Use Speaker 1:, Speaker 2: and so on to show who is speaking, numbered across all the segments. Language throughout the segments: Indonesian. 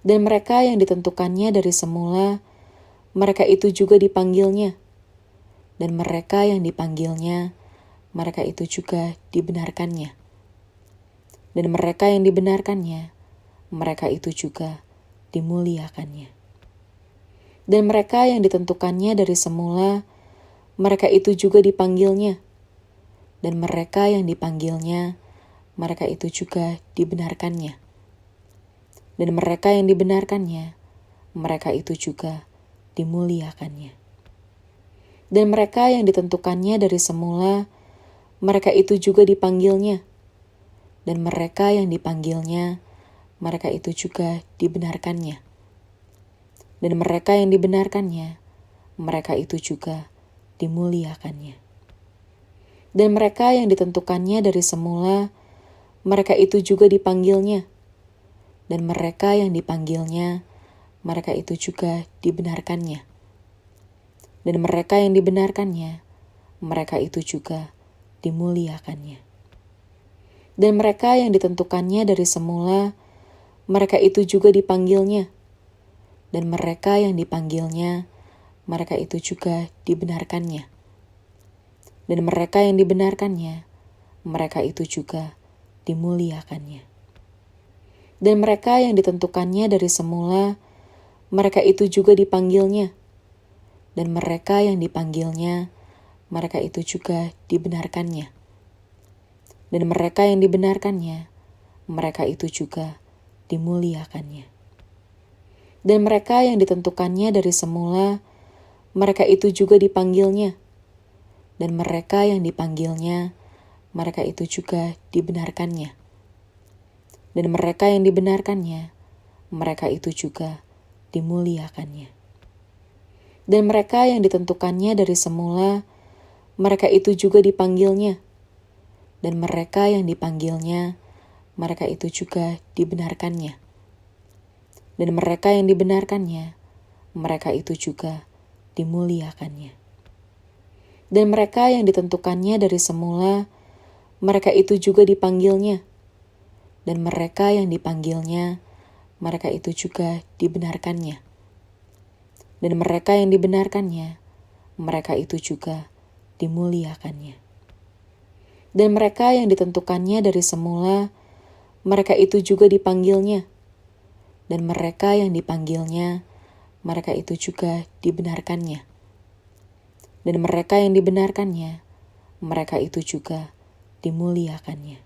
Speaker 1: Dan mereka yang ditentukannya dari semula, mereka itu juga dipanggilnya. Dan mereka yang dipanggilnya, mereka itu juga dibenarkannya. Dan mereka yang dibenarkannya, mereka itu juga dimuliakannya. Dan mereka yang ditentukannya dari semula, mereka itu juga dipanggilnya. Dan mereka yang dipanggilnya, mereka itu juga dibenarkannya. Dan mereka yang dibenarkannya, mereka itu juga dimuliakannya. Dan mereka yang ditentukannya dari semula, mereka itu juga dipanggilnya. Dan mereka yang dipanggilnya, mereka itu juga dibenarkannya. Dan mereka yang dibenarkannya, mereka itu juga dimuliakannya. Dan mereka yang ditentukannya dari semula, mereka itu juga dipanggilnya. Dan mereka yang dipanggilnya, mereka itu juga dibenarkannya. Dan mereka yang dibenarkannya, mereka itu juga dimuliakannya. Dan mereka yang ditentukannya dari semula, mereka itu juga dipanggilnya. Dan mereka yang dipanggilnya, mereka itu juga dibenarkannya. Dan mereka yang dibenarkannya, mereka itu juga dimuliakannya. Dan mereka yang ditentukannya dari semula, mereka itu juga dipanggilnya. Dan mereka yang dipanggilnya, mereka itu juga dibenarkannya. Dan mereka yang dibenarkannya, mereka itu juga dimuliakannya. Dan mereka yang ditentukannya dari semula, mereka itu juga dipanggilnya. Dan mereka yang dipanggilnya, mereka itu juga dibenarkannya. Dan mereka yang dibenarkannya, mereka itu juga dimuliakannya. Dan mereka yang ditentukannya dari semula, mereka itu juga dipanggilnya. Dan mereka yang dipanggilnya, mereka itu juga dibenarkannya. Dan mereka yang dibenarkannya, mereka itu juga dimuliakannya. Dan mereka yang ditentukannya dari semula, mereka itu juga dipanggilnya. Dan mereka yang dipanggilnya, mereka itu juga dibenarkannya. Dan mereka yang dibenarkannya, mereka itu juga dimuliakannya. Dan mereka yang ditentukannya dari semula, mereka itu juga dipanggilnya. Dan mereka yang dipanggilnya, mereka itu juga dibenarkannya. Dan mereka yang dibenarkannya, mereka itu juga dimuliakannya.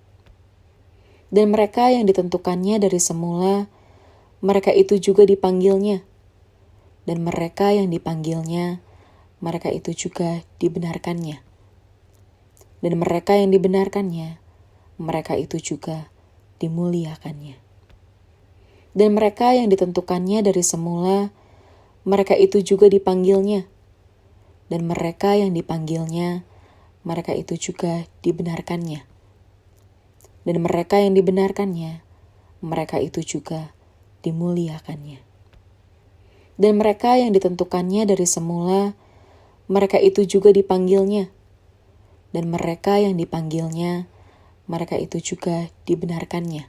Speaker 1: Dan mereka yang ditentukannya dari semula, mereka itu juga dipanggilnya. Dan mereka yang dipanggilnya, mereka itu juga dibenarkannya. Dan mereka yang dibenarkannya, mereka itu juga dimuliakannya. Dan mereka yang ditentukannya dari semula, mereka itu juga dipanggilnya. Dan mereka yang dipanggilnya, mereka itu juga dibenarkannya. Dan mereka yang dibenarkannya, mereka itu juga dimuliakannya. Dan mereka yang ditentukannya dari semula, mereka itu juga dipanggilnya. Dan mereka yang dipanggilnya, mereka itu juga dibenarkannya.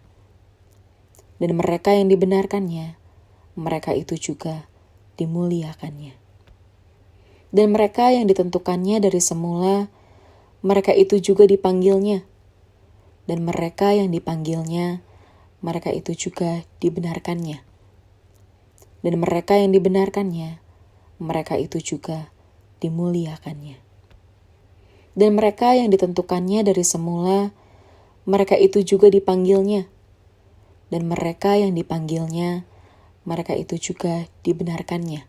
Speaker 1: Dan mereka yang dibenarkannya, mereka itu juga dimuliakannya. Dan mereka yang ditentukannya dari semula, mereka itu juga dipanggilnya. Dan mereka yang dipanggilnya, mereka itu juga dibenarkannya. Dan mereka yang dibenarkannya, mereka itu juga dimuliakannya. Dan mereka yang ditentukannya dari semula, mereka itu juga dipanggilnya. Dan mereka yang dipanggilnya, mereka itu juga dibenarkannya.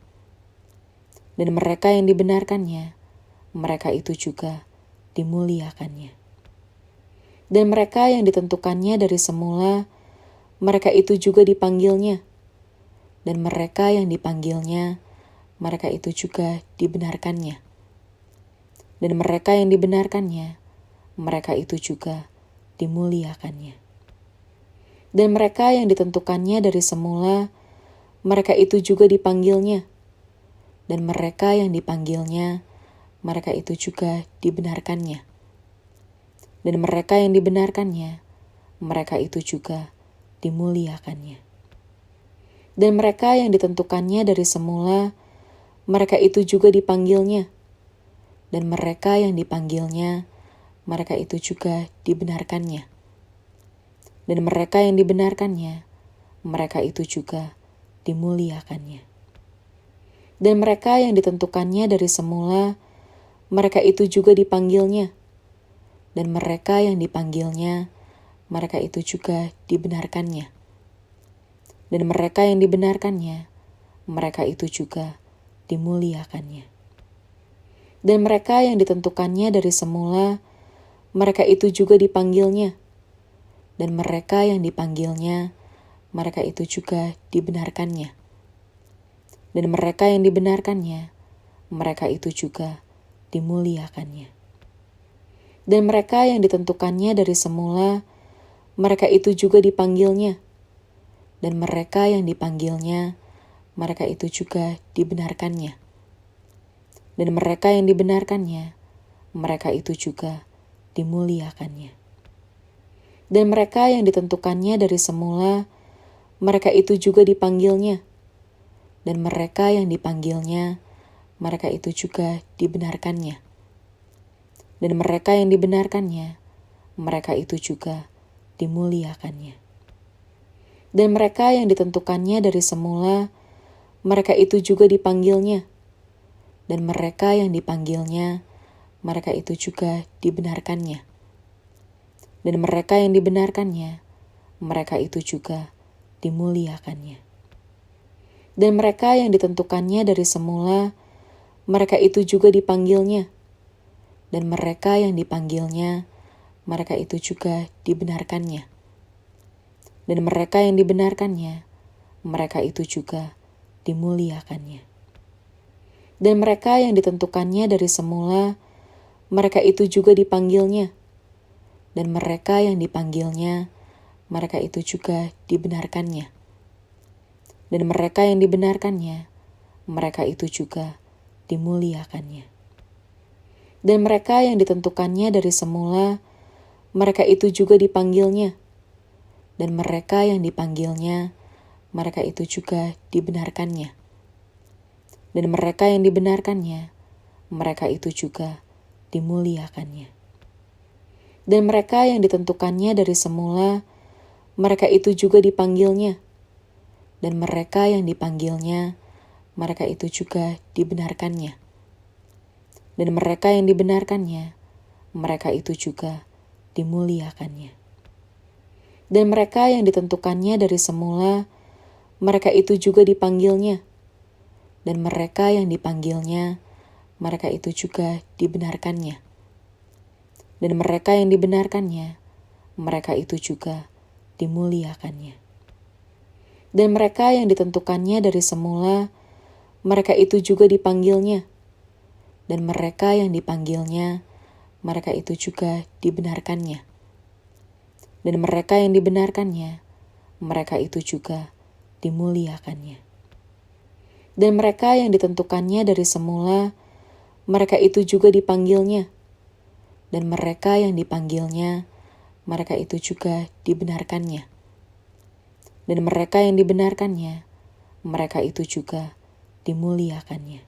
Speaker 1: Dan mereka yang dibenarkannya, mereka itu juga dimuliakannya. Dan mereka yang ditentukannya dari semula, mereka itu juga dipanggilnya. Dan mereka yang dipanggilnya, mereka itu juga dibenarkannya. Dan mereka yang dibenarkannya, mereka itu juga dimuliakannya. Dan mereka yang ditentukannya dari semula, mereka itu juga dipanggilnya. Dan mereka yang dipanggilnya, mereka itu juga dibenarkannya. Dan mereka yang dibenarkannya, mereka itu juga dimuliakannya. Dan mereka yang ditentukannya dari semula, mereka itu juga dipanggilnya. Dan mereka yang dipanggilnya, mereka itu juga dibenarkannya. Dan mereka yang dibenarkannya, mereka itu juga dimuliakannya. Dan mereka yang ditentukannya dari semula, mereka itu juga dipanggilnya. Dan mereka yang dipanggilnya, mereka itu juga dibenarkannya. Dan mereka yang dibenarkannya, mereka itu juga dimuliakannya. Dan mereka yang ditentukannya dari semula, mereka itu juga dipanggilnya. Dan mereka yang dipanggilnya, mereka itu juga dibenarkannya. Dan mereka yang dibenarkannya, mereka itu juga dimuliakannya. Dan mereka yang ditentukannya dari semula, mereka itu juga dipanggilnya. Dan mereka yang dipanggilnya, mereka itu juga dibenarkannya. Dan mereka yang dibenarkannya, mereka itu juga dimuliakannya. Dan mereka yang ditentukannya dari semula, mereka itu juga dipanggilnya. Dan mereka yang dipanggilnya, mereka itu juga dibenarkannya. Dan mereka yang dibenarkannya, mereka itu juga dimuliakannya. Dan mereka yang ditentukannya dari semula, mereka itu juga dipanggilnya. Dan mereka yang dipanggilnya, mereka itu juga dibenarkannya. Dan mereka yang dibenarkannya, mereka itu juga dimuliakannya. Dan mereka yang ditentukannya dari semula, mereka itu juga dipanggilnya. Dan mereka yang dipanggilnya, mereka itu juga dibenarkannya. Dan mereka yang dibenarkannya, mereka itu juga dimuliakannya. Dan mereka yang ditentukannya dari semula, mereka itu juga dipanggilnya. Dan mereka yang dipanggilnya, mereka itu juga dibenarkannya. Dan mereka yang dibenarkannya, mereka itu juga dimuliakannya. Dan mereka yang ditentukannya dari semula, mereka itu juga dipanggilnya. Dan mereka yang dipanggilnya, mereka itu juga dibenarkannya. Dan mereka yang dibenarkannya, mereka itu juga dimuliakannya. Dan mereka yang ditentukannya dari semula, mereka itu juga dipanggilnya. Dan mereka yang dipanggilnya, mereka itu juga dibenarkannya. Dan mereka yang dibenarkannya, mereka itu juga dimuliakannya. Dan mereka yang ditentukannya dari semula, mereka itu juga dipanggilnya. Dan mereka yang dipanggilnya, mereka itu juga dibenarkannya. Dan mereka yang dibenarkannya, mereka itu juga dimuliakannya. Dan mereka yang ditentukannya dari semula, mereka itu juga dipanggilnya. Dan mereka yang dipanggilnya, mereka itu juga dibenarkannya. Dan mereka yang dibenarkannya, mereka itu juga dimuliakannya. Dan mereka yang ditentukannya dari semula, mereka itu juga dipanggilnya. Dan mereka yang dipanggilnya, mereka itu juga dibenarkannya. Dan mereka yang dibenarkannya, mereka itu juga dimuliakannya.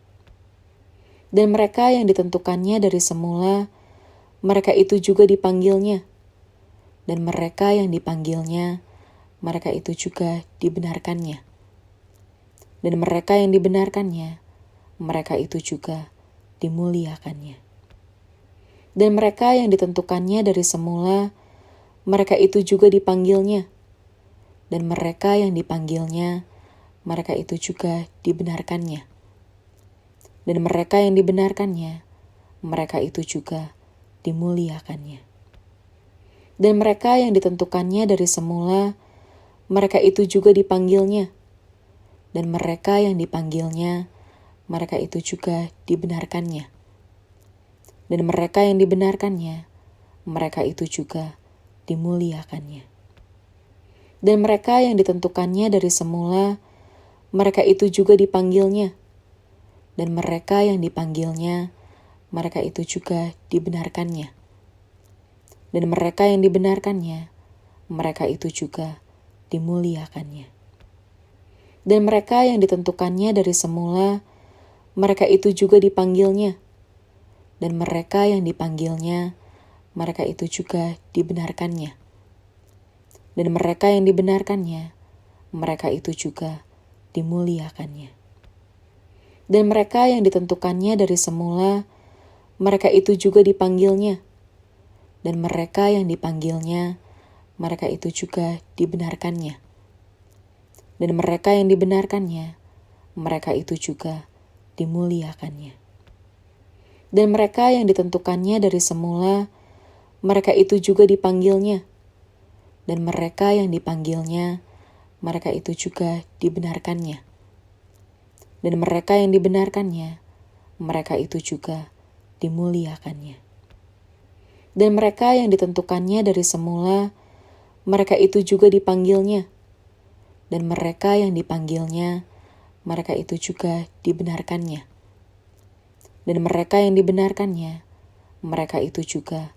Speaker 1: Dan mereka yang ditentukannya dari semula, mereka itu juga dipanggilnya. Dan mereka yang dipanggilnya, mereka itu juga dibenarkannya. Dan mereka yang dibenarkannya, mereka itu juga dimuliakannya. Dan mereka yang ditentukannya dari semula, mereka itu juga dipanggilnya. Dan mereka yang dipanggilnya, mereka itu juga dibenarkannya. Dan mereka yang dibenarkannya, mereka itu juga dimuliakannya. Dan mereka yang ditentukannya dari semula, mereka itu juga dipanggilnya. Dan mereka yang dipanggilnya, mereka itu juga dibenarkannya. Dan mereka yang dibenarkannya, mereka itu juga dimuliakannya. Dan mereka yang ditentukannya dari semula, mereka itu juga dipanggilnya. Dan mereka yang dipanggilnya, mereka itu juga dibenarkannya. Dan mereka yang dibenarkannya, mereka itu juga dimuliakannya. Dan mereka yang ditentukannya dari semula, mereka itu juga dipanggilnya. Dan mereka yang dipanggilnya, mereka itu juga dibenarkannya. Dan mereka yang dibenarkannya, mereka itu juga dimuliakannya. Dan mereka yang ditentukannya dari semula, mereka itu juga dipanggilnya. Dan mereka yang dipanggilnya, mereka itu juga dibenarkannya. Dan mereka yang dibenarkannya, mereka itu juga dimuliakannya. Dan mereka yang ditentukannya dari semula, mereka itu juga dipanggilnya. Dan mereka yang dipanggilnya, mereka itu juga dibenarkannya. Dan mereka yang dibenarkannya, mereka itu juga dimuliakannya. Dan mereka yang ditentukannya dari semula, mereka itu juga dipanggilnya. Dan mereka yang dipanggilnya, mereka itu juga dibenarkannya. Dan mereka yang dibenarkannya, mereka itu juga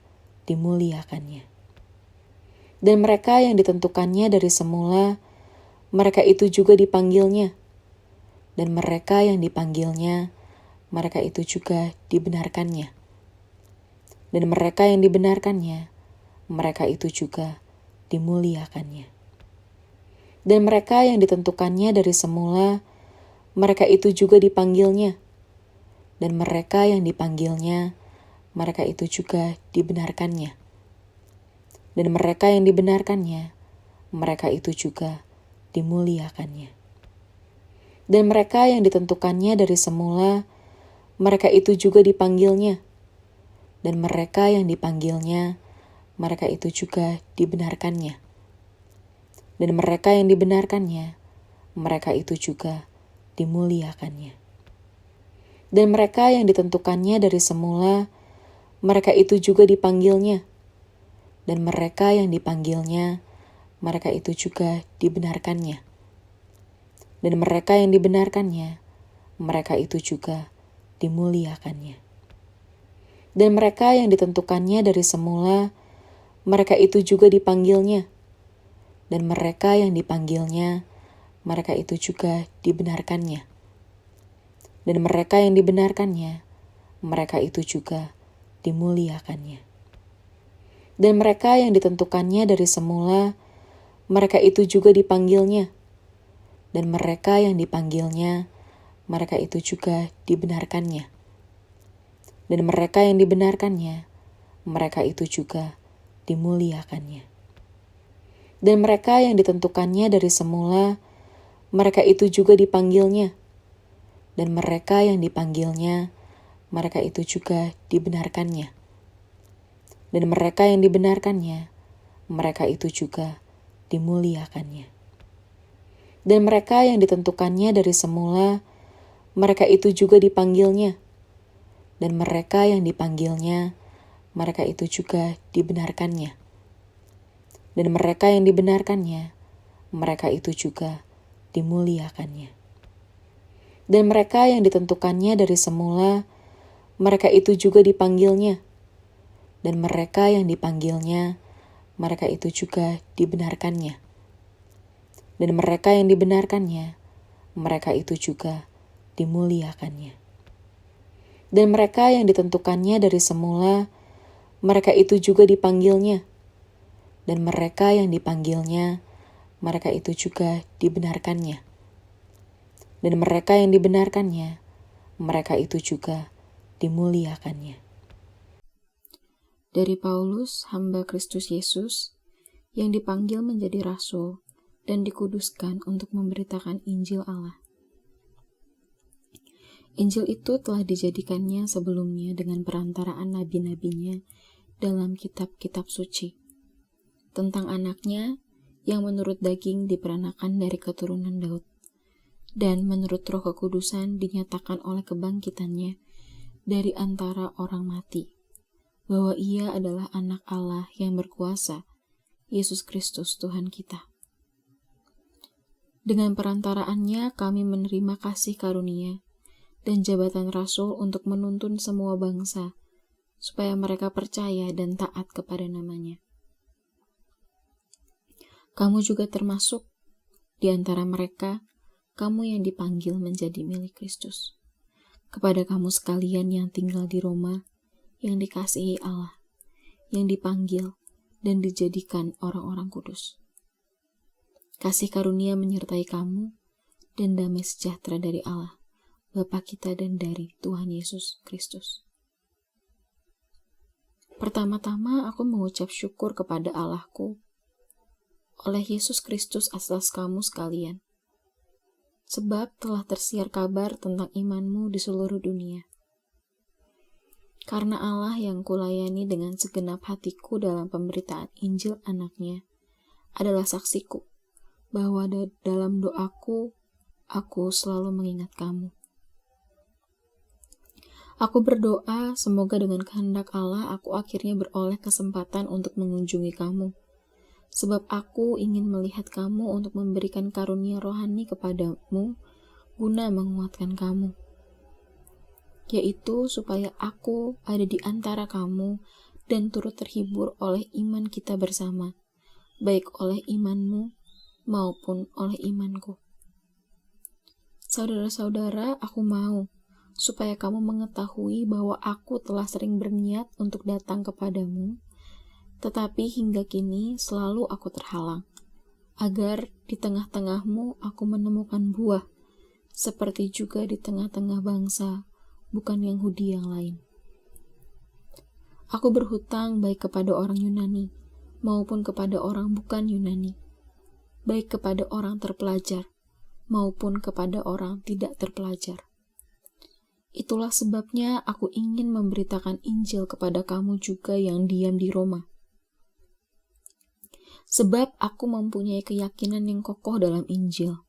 Speaker 1: dimuliakannya. Dan mereka yang ditentukannya dari semula, mereka itu juga dipanggilnya. Dan mereka yang dipanggilnya, mereka itu juga dibenarkannya. Dan mereka yang dibenarkannya, mereka itu juga dimuliakannya. Dan mereka yang ditentukannya dari semula, mereka itu juga dipanggilnya. Dan mereka yang dipanggilnya, mereka itu juga dibenarkannya. Dan mereka yang dibenarkannya, mereka itu juga dimuliakannya. Dan mereka yang ditentukannya dari semula, mereka itu juga dipanggilnya. Dan mereka yang dipanggilnya, mereka itu juga dibenarkannya. Dan mereka yang dibenarkannya, mereka itu juga dimuliakannya. Dan mereka yang ditentukannya dari semula, mereka itu juga dipanggilnya. Dan mereka yang dipanggilnya, mereka itu juga dibenarkannya. Dan mereka yang dibenarkannya, mereka itu juga dimuliakannya. Dan mereka yang ditentukannya dari semula, mereka itu juga dipanggilnya. Dan mereka yang dipanggilnya, mereka itu juga dibenarkannya. Dan mereka yang dibenarkannya, mereka itu juga dimuliakannya. Dan mereka yang ditentukannya dari semula, mereka itu juga dipanggilnya. Dan mereka yang dipanggilnya, mereka itu juga dibenarkannya. Dan mereka yang dibenarkannya, mereka itu juga dimuliakannya. Dan mereka yang ditentukannya dari semula, mereka itu juga dipanggilnya. Dan mereka yang dipanggilnya, mereka itu juga dibenarkannya. Dan mereka yang dibenarkannya, mereka itu juga dimuliakannya. Dan mereka yang ditentukannya dari semula, mereka itu juga dipanggilnya. Dan mereka yang dipanggilnya, mereka itu juga dibenarkannya. Dan mereka yang dibenarkannya, mereka itu juga dimuliakannya. Dan mereka yang ditentukannya dari semula, mereka itu juga dipanggilnya. Dan mereka yang dipanggilnya, mereka itu juga dibenarkannya. Dan mereka yang dibenarkannya, mereka itu juga dimuliakannya. Dan mereka yang ditentukannya dari semula, mereka itu juga dipanggilnya. Dan mereka yang dipanggilnya, mereka itu juga dibenarkannya. Dan mereka yang dibenarkannya, mereka itu juga dimuliakannya.
Speaker 2: Dari Paulus, hamba Kristus Yesus, yang dipanggil menjadi rasul dan dikuduskan untuk memberitakan Injil Allah. Injil itu telah dijadikannya sebelumnya dengan perantaraan nabi-nabinya dalam kitab-kitab suci, tentang anaknya yang menurut daging diperanakan dari keturunan Daud, dan menurut Roh Kekudusan dinyatakan oleh kebangkitannya dari antara orang mati, bahwa ia adalah anak Allah yang berkuasa, Yesus Kristus Tuhan kita. Dengan perantaraannya kami menerima kasih karunia dan jabatan rasul untuk menuntun semua bangsa, supaya mereka percaya dan taat kepada namanya. Kamu juga termasuk di antara mereka kamu yang dipanggil menjadi milik Kristus. Kepada kamu sekalian yang tinggal di Roma, yang dikasihi Allah, yang dipanggil dan dijadikan orang-orang kudus. Kasih karunia menyertai kamu, dan damai sejahtera dari Allah, Bapa kita dan dari Tuhan Yesus Kristus. Pertama-tama aku mengucap syukur kepada Allahku oleh Yesus Kristus atas kamu sekalian, sebab telah tersiar kabar tentang imanmu di seluruh dunia. Karena Allah yang kulayani dengan segenap hatiku dalam pemberitaan Injil anaknya adalah saksiku, bahwa dalam doaku, aku selalu mengingat kamu. Aku berdoa semoga dengan kehendak Allah aku akhirnya beroleh kesempatan untuk mengunjungi kamu, sebab aku ingin melihat kamu untuk memberikan karunia rohani kepadamu guna menguatkan kamu, yaitu supaya aku ada di antara kamu dan turut terhibur oleh iman kita bersama, baik oleh imanmu maupun oleh imanku. Saudara-saudara, aku mau supaya kamu mengetahui bahwa aku telah sering berniat untuk datang kepadamu, tetapi hingga kini selalu aku terhalang, agar di tengah-tengahmu aku menemukan buah, seperti juga di tengah-tengah bangsa, bukan Yahudi yang lain. Aku berhutang baik kepada orang Yunani, maupun kepada orang bukan Yunani, baik kepada orang terpelajar, maupun kepada orang tidak terpelajar. Itulah sebabnya aku ingin memberitakan Injil kepada kamu juga yang diam di Roma. Sebab aku mempunyai keyakinan yang kokoh dalam Injil.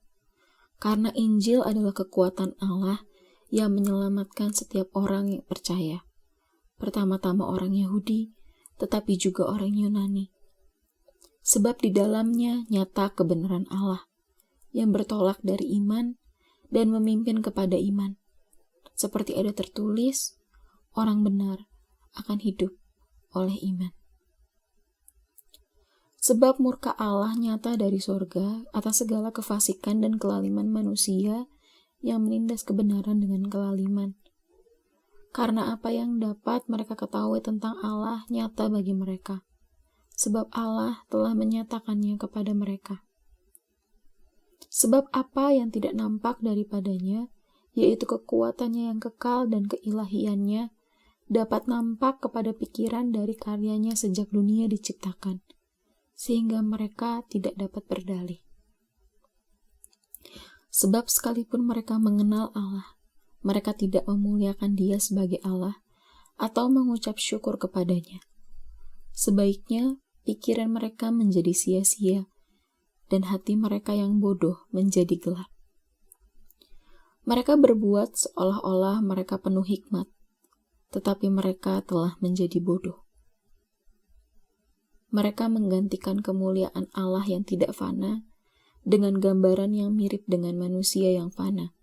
Speaker 2: Karena Injil adalah kekuatan Allah yang menyelamatkan setiap orang yang percaya. Pertama-tama orang Yahudi, tetapi juga orang Yunani. Sebab di dalamnya nyata kebenaran Allah yang bertolak dari iman dan memimpin kepada iman. Seperti ada tertulis, orang benar akan hidup oleh iman. Sebab murka Allah nyata dari sorga atas segala kefasikan dan kelaliman manusia yang menindas kebenaran dengan kelaliman. Karena apa yang dapat mereka ketahui tentang Allah nyata bagi mereka, sebab Allah telah menyatakannya kepada mereka. Sebab apa yang tidak nampak daripadanya, yaitu kekuatannya yang kekal dan keilahiannya, dapat nampak kepada pikiran dari karyanya sejak dunia diciptakan, sehingga mereka tidak dapat berdalih. Sebab sekalipun mereka mengenal Allah, mereka tidak memuliakan Dia sebagai Allah atau mengucap syukur kepadanya. Sebaiknya pikiran mereka menjadi sia-sia dan hati mereka yang bodoh menjadi gelap. Mereka berbuat seolah-olah mereka penuh hikmat, tetapi mereka telah menjadi bodoh. Mereka menggantikan kemuliaan Allah yang tidak fana dengan gambaran yang mirip dengan manusia yang fana,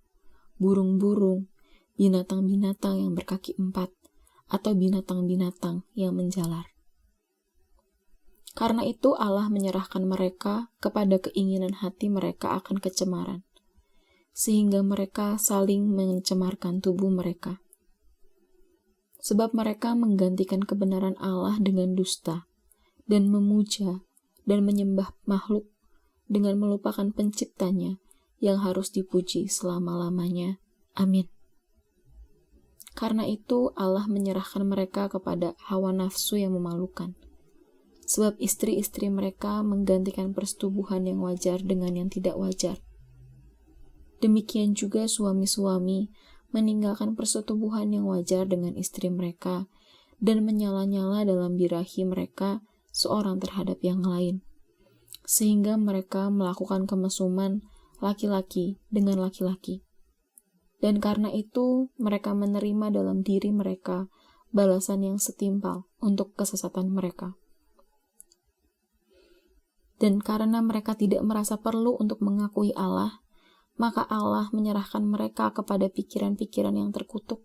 Speaker 2: burung-burung, binatang-binatang yang berkaki 4, atau binatang-binatang yang menjalar. Karena itu Allah menyerahkan mereka kepada keinginan hati mereka akan kecemaran, sehingga mereka saling mencemarkan tubuh mereka. Sebab mereka menggantikan kebenaran Allah dengan dusta, dan memuja dan menyembah makhluk dengan melupakan penciptanya yang harus dipuji selama-lamanya. Amin. Karena itu Allah menyerahkan mereka kepada hawa nafsu yang memalukan. Sebab istri-istri mereka menggantikan persetubuhan yang wajar dengan yang tidak wajar. Demikian juga suami-suami meninggalkan persetubuhan yang wajar dengan istri mereka dan menyala-nyala dalam birahi mereka seorang terhadap yang lain, sehingga mereka melakukan kemesuman laki-laki dengan laki-laki. Dan karena itu mereka menerima dalam diri mereka balasan yang setimpal untuk kesesatan mereka. Dan karena mereka tidak merasa perlu untuk mengakui Allah, maka Allah menyerahkan mereka kepada pikiran-pikiran yang terkutuk,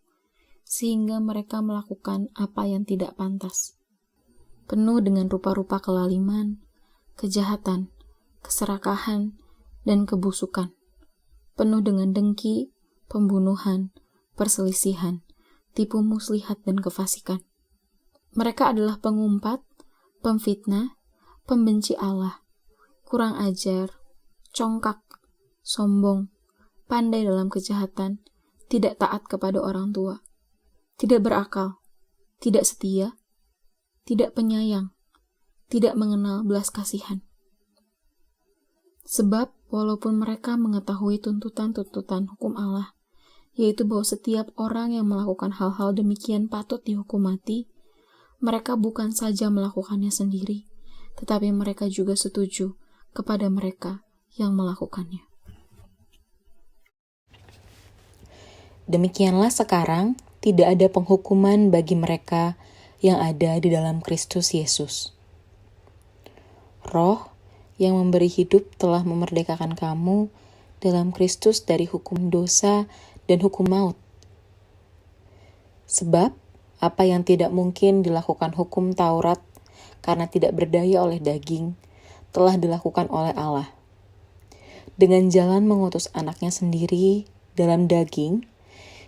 Speaker 2: sehingga mereka melakukan apa yang tidak pantas, penuh dengan rupa-rupa kelaliman, kejahatan, keserakahan, dan kebusukan. penuh dengan dengki, pembunuhan, perselisihan, tipu muslihat, dan kefasikan. Mereka adalah pengumpat, pemfitnah, pembenci Allah, kurang ajar, congkak, sombong, pandai dalam kejahatan, tidak taat kepada orang tua, tidak berakal, tidak setia, tidak penyayang, tidak mengenal belas kasihan. Sebab walaupun mereka mengetahui tuntutan-tuntutan hukum Allah, yaitu bahwa setiap orang yang melakukan hal-hal demikian patut dihukum mati, mereka bukan saja melakukannya sendiri, tetapi mereka juga setuju kepada mereka yang melakukannya.
Speaker 1: Demikianlah sekarang tidak ada penghukuman bagi mereka yang ada di dalam Kristus Yesus. Roh yang memberi hidup telah memerdekakan kamu dalam Kristus dari hukum dosa dan hukum maut. Sebab apa yang tidak mungkin dilakukan hukum Taurat karena tidak berdaya oleh daging, telah dilakukan oleh Allah. Dengan jalan mengutus anaknya sendiri dalam daging,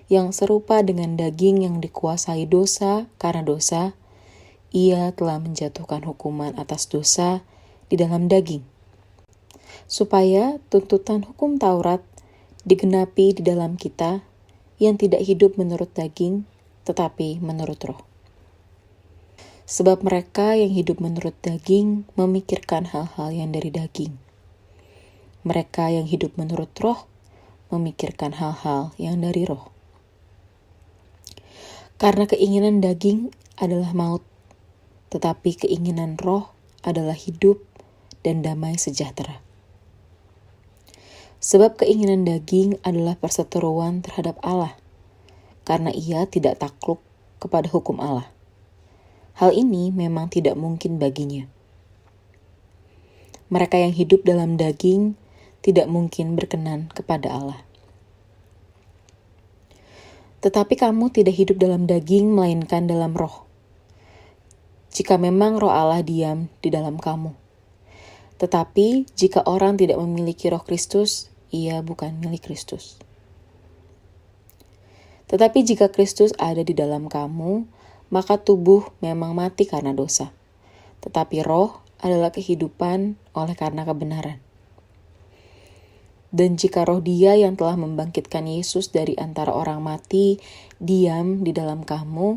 Speaker 1: yang serupa dengan daging yang dikuasai dosa karena dosa, ia telah menjatuhkan hukuman atas dosa di dalam daging, supaya tuntutan hukum Taurat digenapi di dalam kita yang tidak hidup menurut daging, tetapi menurut roh. Sebab mereka yang hidup menurut daging memikirkan hal-hal yang dari daging. Mereka yang hidup menurut roh memikirkan hal-hal yang dari roh. Karena keinginan daging adalah maut, tetapi keinginan roh adalah hidup dan damai sejahtera. Sebab keinginan daging adalah perseteruan terhadap Allah, karena ia tidak takluk kepada hukum Allah. Hal ini memang tidak mungkin baginya. Mereka yang hidup dalam daging tidak mungkin berkenan kepada Allah. Tetapi kamu tidak hidup dalam daging, melainkan dalam roh. Jika memang roh Allah diam di dalam kamu. Tetapi jika orang tidak memiliki roh Kristus, ia bukan milik Kristus. Tetapi jika Kristus ada di dalam kamu, maka tubuh memang mati karena dosa. Tetapi roh adalah kehidupan oleh karena kebenaran. Dan jika roh Dia yang telah membangkitkan Yesus dari antara orang mati diam di dalam kamu,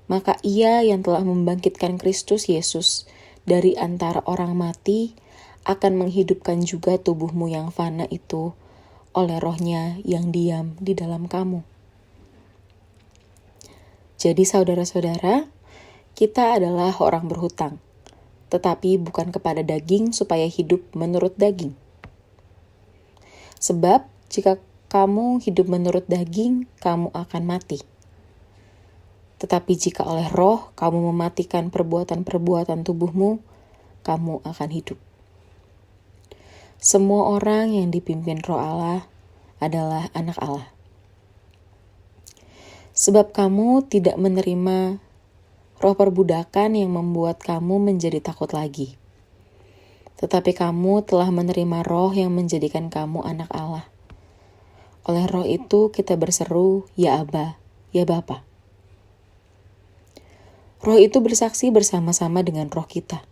Speaker 1: maka Ia yang telah membangkitkan Kristus Yesus dari antara orang mati akan menghidupkan juga tubuhmu yang fana itu oleh rohnya yang diam di dalam kamu. Jadi saudara-saudara, kita adalah orang berhutang, tetapi bukan kepada daging supaya hidup menurut daging. Sebab jika kamu hidup menurut daging, kamu akan mati. Tetapi jika oleh roh kamu mematikan perbuatan-perbuatan tubuhmu, kamu akan hidup. Semua orang yang dipimpin roh Allah adalah anak Allah. Sebab kamu tidak menerima roh perbudakan yang membuat kamu menjadi takut lagi. Tetapi kamu telah menerima roh yang menjadikan kamu anak Allah. Oleh roh itu kita berseru, ya Aba, ya Bapa. Roh itu bersaksi bersama-sama dengan roh kita,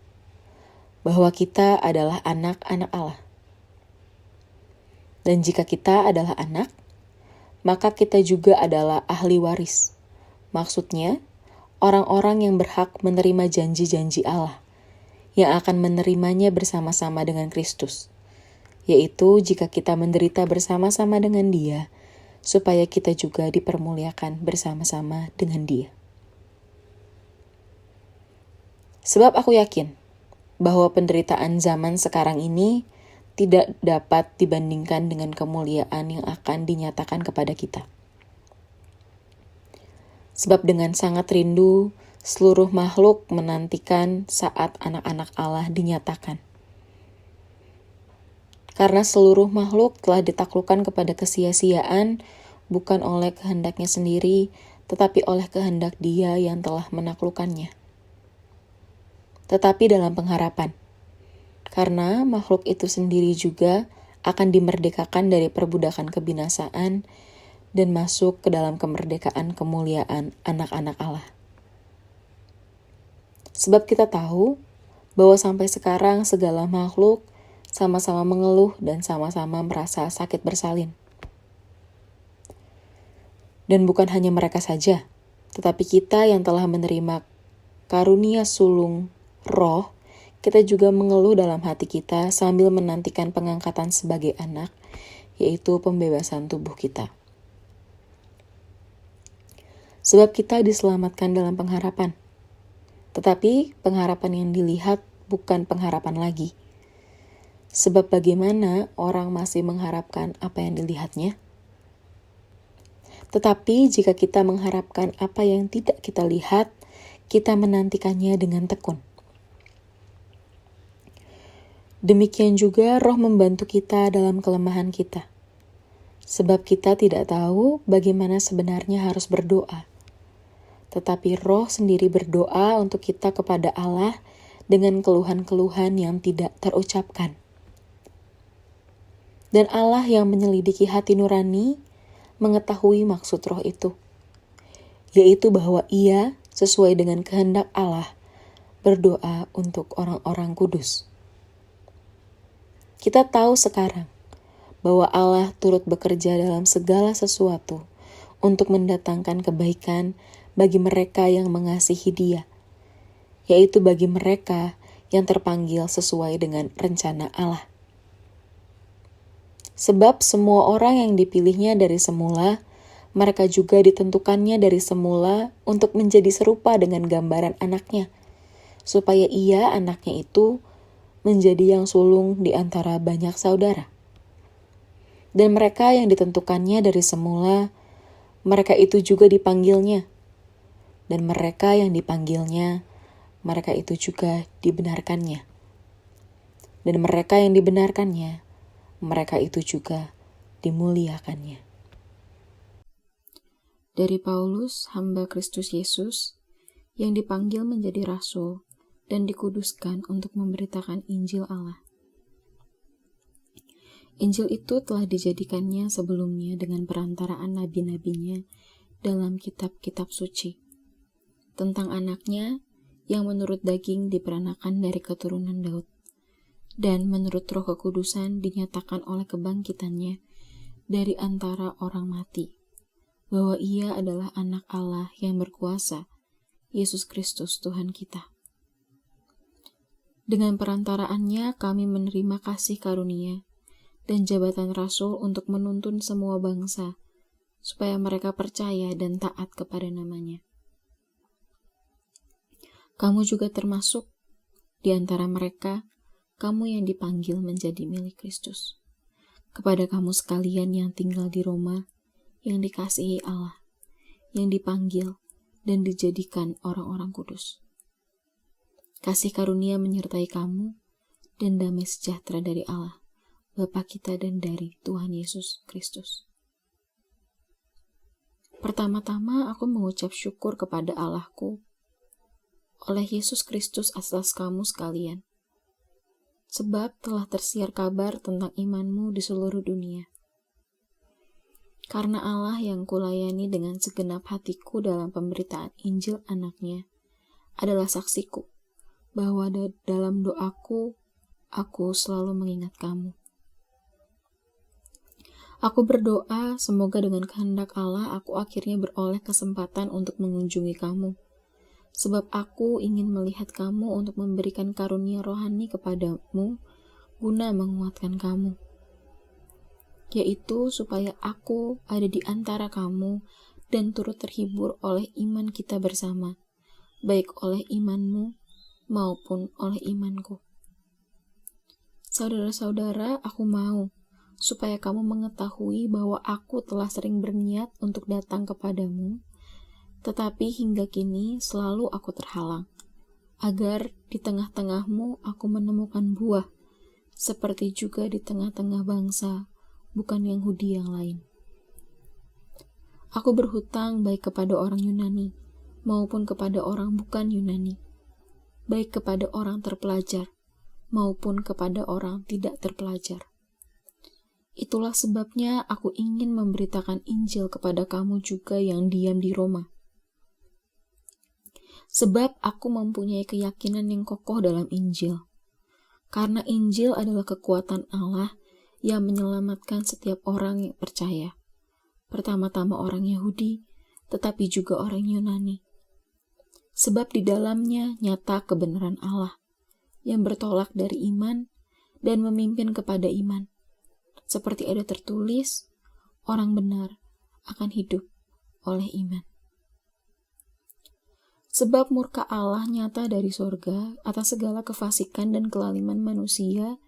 Speaker 1: bahwa kita adalah anak-anak Allah. Dan jika kita adalah anak, maka kita juga adalah ahli waris. Maksudnya, orang-orang yang berhak menerima janji-janji Allah, yang akan menerimanya bersama-sama dengan Kristus, yaitu jika kita menderita bersama-sama dengan Dia, supaya kita juga dipermuliakan bersama-sama dengan Dia. Sebab aku yakin bahwa penderitaan zaman sekarang ini tidak dapat dibandingkan dengan kemuliaan yang akan dinyatakan kepada kita. Sebab dengan sangat rindu, seluruh makhluk menantikan saat anak-anak Allah dinyatakan. Karena seluruh makhluk telah ditaklukkan kepada kesia-siaan, bukan oleh kehendaknya sendiri, tetapi oleh kehendak Dia yang telah menaklukkannya. Tetapi dalam pengharapan, karena makhluk itu sendiri juga akan dimerdekakan dari perbudakan kebinasaan dan masuk ke dalam kemerdekaan kemuliaan anak-anak Allah. Sebab kita tahu bahwa sampai sekarang segala makhluk sama-sama mengeluh dan sama-sama merasa sakit bersalin. Dan bukan hanya mereka saja, tetapi kita yang telah menerima karunia sulung roh, kita juga mengeluh dalam hati kita sambil menantikan pengangkatan sebagai anak, yaitu pembebasan tubuh kita. Sebab kita diselamatkan dalam pengharapan. Tetapi pengharapan yang dilihat bukan pengharapan lagi. Sebab bagaimana orang masih mengharapkan apa yang dilihatnya? Tetapi jika kita mengharapkan apa yang tidak kita lihat, kita menantikannya dengan tekun. Demikian juga Roh membantu kita dalam kelemahan kita. Sebab kita tidak tahu bagaimana sebenarnya harus berdoa. Tetapi Roh sendiri berdoa untuk kita kepada Allah dengan keluhan-keluhan yang tidak terucapkan. Dan Allah yang menyelidiki hati nurani mengetahui maksud Roh itu, yaitu bahwa Ia sesuai dengan kehendak Allah berdoa untuk orang-orang kudus. Kita tahu sekarang bahwa Allah turut bekerja dalam segala sesuatu untuk mendatangkan kebaikan bagi mereka yang mengasihi Dia, yaitu bagi mereka yang terpanggil sesuai dengan rencana Allah. Sebab semua orang yang dipilihnya dari semula, mereka juga ditentukannya dari semula untuk menjadi serupa dengan gambaran anaknya, supaya Ia, anaknya itu, menjadi yang sulung di antara banyak saudara. Dan mereka yang ditentukannya dari semula, mereka itu juga dipanggilnya. Dan mereka yang dipanggilnya, mereka itu juga dibenarkannya. Dan mereka yang dibenarkannya, mereka itu juga dimuliakannya.
Speaker 2: Dari Paulus, hamba Kristus Yesus, yang dipanggil menjadi rasul dan dikuduskan untuk memberitakan Injil Allah. Injil itu telah dijadikannya sebelumnya dengan perantaraan nabi-nabinya dalam kitab-kitab suci, tentang anaknya yang menurut daging diperanakan dari keturunan Daud, dan menurut Roh Kekudusan dinyatakan oleh kebangkitannya dari antara orang mati, bahwa Ia adalah anak Allah yang berkuasa, Yesus Kristus Tuhan kita. Dengan perantaraannya kami menerima kasih karunia dan jabatan rasul untuk menuntun semua bangsa, supaya mereka percaya dan taat kepada namanya. Kamu juga termasuk di antara mereka, kamu yang dipanggil menjadi milik Kristus. Kepada kamu sekalian yang tinggal di Roma, yang dikasihi Allah, yang dipanggil dan dijadikan orang-orang kudus. Kasih karunia menyertai kamu dan damai sejahtera dari Allah, Bapa kita dan dari Tuhan Yesus Kristus. Pertama-tama aku mengucap syukur kepada Allahku oleh Yesus Kristus atas kamu sekalian, sebab telah tersiar kabar tentang imanmu di seluruh dunia. Karena Allah yang kulayani dengan segenap hatiku dalam pemberitaan Injil anaknya adalah saksiku, bahwa dalam doaku, aku selalu mengingat kamu. Aku berdoa semoga dengan kehendak Allah aku akhirnya beroleh kesempatan untuk mengunjungi kamu, sebab aku ingin melihat kamu untuk memberikan karunia rohani kepadamu guna menguatkan kamu, yaitu supaya aku ada di antara kamu dan turut terhibur oleh iman kita bersama, baik oleh imanmu maupun oleh imanku. Saudara-saudara, aku mau supaya kamu mengetahui bahwa aku telah sering berniat untuk datang kepadamu, tetapi hingga kini selalu aku terhalang, agar di tengah-tengahmu aku menemukan buah, seperti juga di tengah-tengah bangsa, bukan Yahudi yang lain. Aku berhutang baik kepada orang Yunani, maupun kepada orang bukan Yunani, baik kepada orang terpelajar, maupun kepada orang tidak terpelajar. Itulah sebabnya aku ingin memberitakan Injil kepada kamu juga yang diam di Roma. Sebab aku mempunyai keyakinan yang kokoh dalam Injil. Karena Injil adalah kekuatan Allah yang menyelamatkan setiap orang yang percaya. Pertama-tama orang Yahudi, tetapi juga orang Yunani. Sebab di dalamnya nyata kebenaran Allah yang bertolak dari iman dan memimpin kepada iman. Seperti ada tertulis, orang benar akan hidup oleh iman. Sebab murka Allah nyata dari sorga atas segala kefasikan dan kelaliman manusia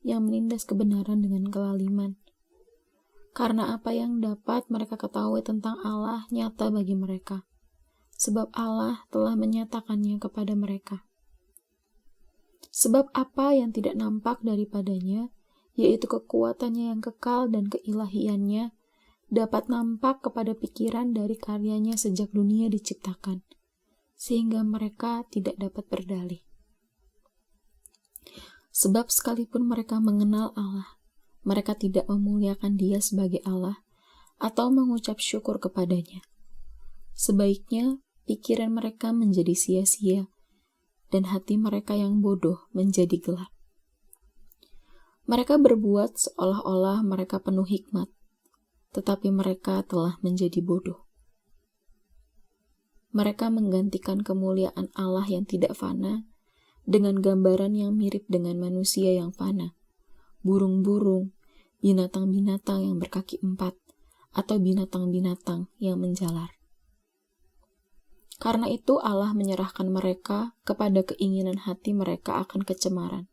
Speaker 2: yang menindas kebenaran dengan kelaliman. Karena apa yang dapat mereka ketahui tentang Allah nyata bagi mereka. Sebab Allah telah menyatakannya kepada mereka. Sebab apa yang tidak nampak daripadanya, yaitu kekuatannya yang kekal dan keilahiannya, dapat nampak kepada pikiran dari karyanya sejak dunia diciptakan, sehingga mereka tidak dapat berdalih. Sebab sekalipun mereka mengenal Allah, mereka tidak memuliakan Dia sebagai Allah atau mengucap syukur kepadanya. Sebaiknya pikiran mereka menjadi sia-sia dan hati mereka yang bodoh menjadi gelap. Mereka berbuat seolah-olah mereka penuh hikmat, tetapi mereka telah menjadi bodoh. Mereka menggantikan kemuliaan Allah yang tidak fana dengan gambaran yang mirip dengan manusia yang fana, burung-burung, binatang-binatang yang berkaki 4, atau binatang-binatang yang menjalar. Karena itu Allah menyerahkan mereka kepada keinginan hati mereka akan kecemaran,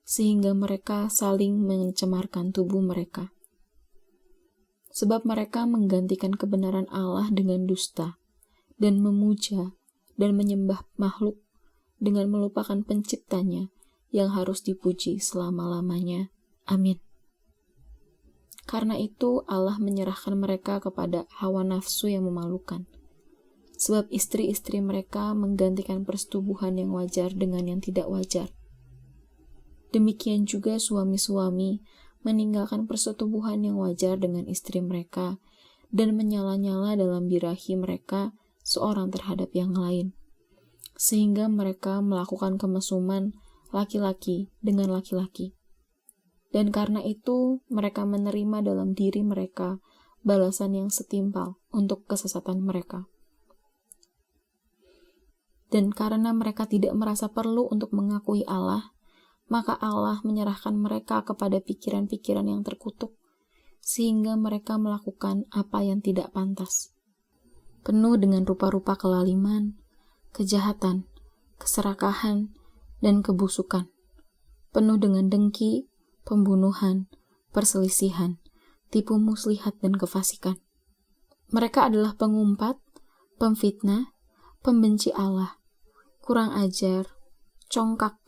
Speaker 2: sehingga mereka saling mencemarkan tubuh mereka. Sebab mereka menggantikan kebenaran Allah dengan dusta, dan memuja dan menyembah makhluk dengan melupakan penciptanya yang harus dipuji selama-lamanya. Amin. Karena itu Allah menyerahkan mereka kepada hawa nafsu yang memalukan. Sebab istri-istri mereka menggantikan persetubuhan yang wajar dengan yang tidak wajar. Demikian juga suami-suami meninggalkan persetubuhan yang wajar dengan istri mereka dan menyala-nyala dalam birahi mereka seorang terhadap yang lain, sehingga mereka melakukan kemesuman laki-laki dengan laki-laki. Dan karena itu mereka menerima dalam diri mereka balasan yang setimpal untuk kesesatan mereka. Dan karena mereka tidak merasa perlu untuk mengakui Allah, maka Allah menyerahkan mereka kepada pikiran-pikiran yang terkutuk, sehingga mereka melakukan apa yang tidak pantas. Penuh dengan rupa-rupa kelaliman, kejahatan, keserakahan, dan kebusukan. Penuh dengan dengki, pembunuhan, perselisihan, tipu muslihat, dan kefasikan. Mereka adalah pengumpat, pemfitnah, pembenci Allah, kurang ajar, congkak,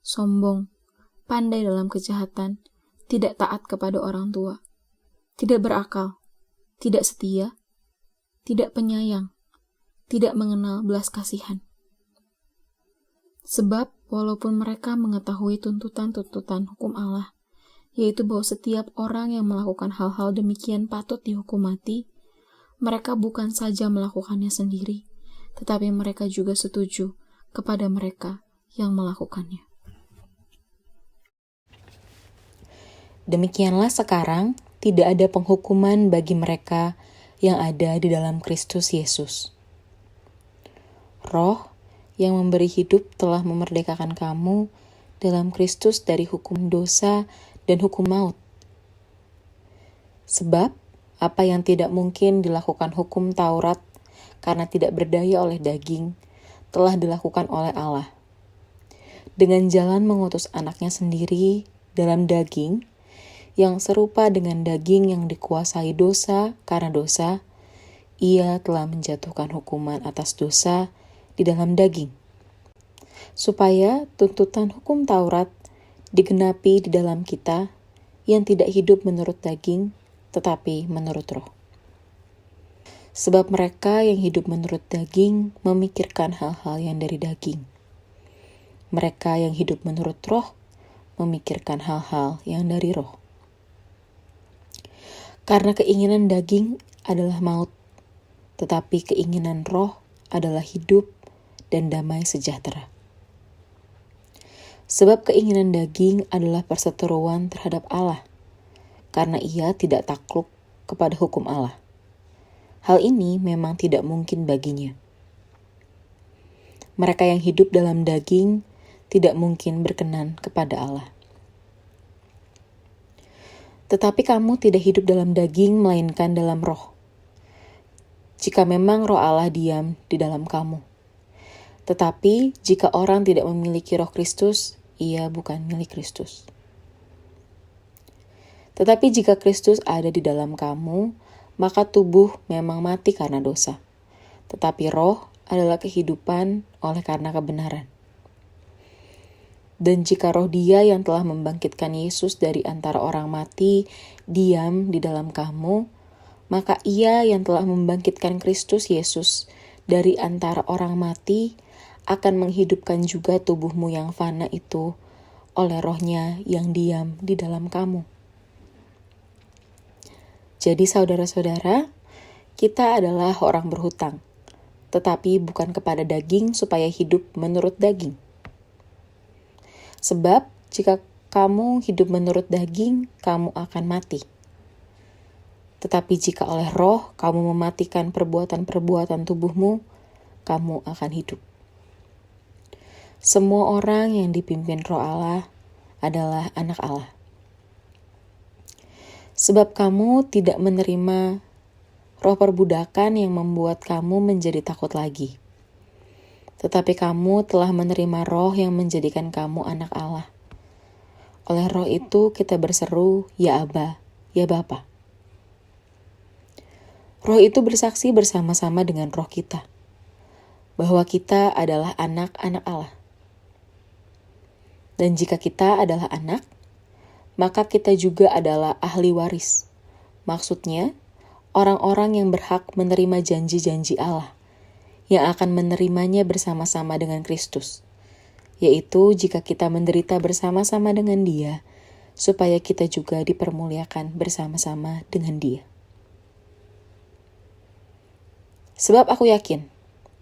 Speaker 2: sombong, pandai dalam kejahatan, tidak taat kepada orang tua, tidak berakal, tidak setia, tidak penyayang, tidak mengenal belas kasihan. Sebab walaupun mereka mengetahui tuntutan-tuntutan hukum Allah, yaitu bahwa setiap orang yang melakukan hal-hal demikian patut dihukum mati, mereka bukan saja melakukannya sendiri, tetapi mereka juga setuju kepada mereka yang melakukannya.
Speaker 1: Demikianlah sekarang tidak ada penghukuman bagi mereka yang ada di dalam Kristus Yesus. Roh yang memberi hidup telah memerdekakan kamu dalam Kristus dari hukum dosa dan hukum maut. Sebab apa yang tidak mungkin dilakukan hukum Taurat karena tidak berdaya oleh daging, telah dilakukan oleh Allah. Dengan jalan mengutus anaknya sendiri dalam daging, yang serupa dengan daging yang dikuasai dosa karena dosa, ia telah menjatuhkan hukuman atas dosa di dalam daging, supaya tuntutan hukum Taurat digenapi di dalam kita yang tidak hidup menurut daging, tetapi menurut roh. Sebab mereka yang hidup menurut daging memikirkan hal-hal yang dari daging. Mereka yang hidup menurut roh memikirkan hal-hal yang dari roh. Karena keinginan daging adalah maut, tetapi keinginan roh adalah hidup dan damai sejahtera. Sebab keinginan daging adalah perseteruan terhadap Allah, karena ia tidak takluk kepada hukum Allah. Hal ini memang tidak mungkin baginya. Mereka yang hidup dalam daging tidak mungkin berkenan kepada Allah. Tetapi kamu tidak hidup dalam daging, melainkan dalam roh. Jika memang roh Allah diam di dalam kamu. Tetapi jika orang tidak memiliki roh Kristus, ia bukan milik Kristus. Tetapi jika Kristus ada di dalam kamu, maka tubuh memang mati karena dosa. Tetapi roh adalah kehidupan oleh karena kebenaran. Dan jika roh Dia yang telah membangkitkan Yesus dari antara orang mati diam di dalam kamu, maka Ia yang telah membangkitkan Kristus Yesus dari antara orang mati akan menghidupkan juga tubuhmu yang fana itu oleh Roh-Nya yang diam di dalam kamu. Jadi saudara-saudara, kita adalah orang berhutang, tetapi bukan kepada daging supaya hidup menurut daging. Sebab jika kamu hidup menurut daging, kamu akan mati. Tetapi jika oleh roh kamu mematikan perbuatan-perbuatan tubuhmu, kamu akan hidup. Semua orang yang dipimpin roh Allah adalah anak Allah. Sebab kamu tidak menerima roh perbudakan yang membuat kamu menjadi takut lagi. Tetapi kamu telah menerima roh yang menjadikan kamu anak Allah. Oleh roh itu kita berseru, ya Aba, ya Bapa. Roh itu bersaksi bersama-sama dengan roh kita, bahwa kita adalah anak-anak Allah. Dan jika kita adalah anak, maka kita juga adalah ahli waris. Maksudnya, orang-orang yang berhak menerima janji-janji Allah, yang akan menerimanya bersama-sama dengan Kristus, yaitu jika kita menderita bersama-sama dengan Dia, supaya kita juga dipermuliakan bersama-sama dengan Dia. Sebab aku yakin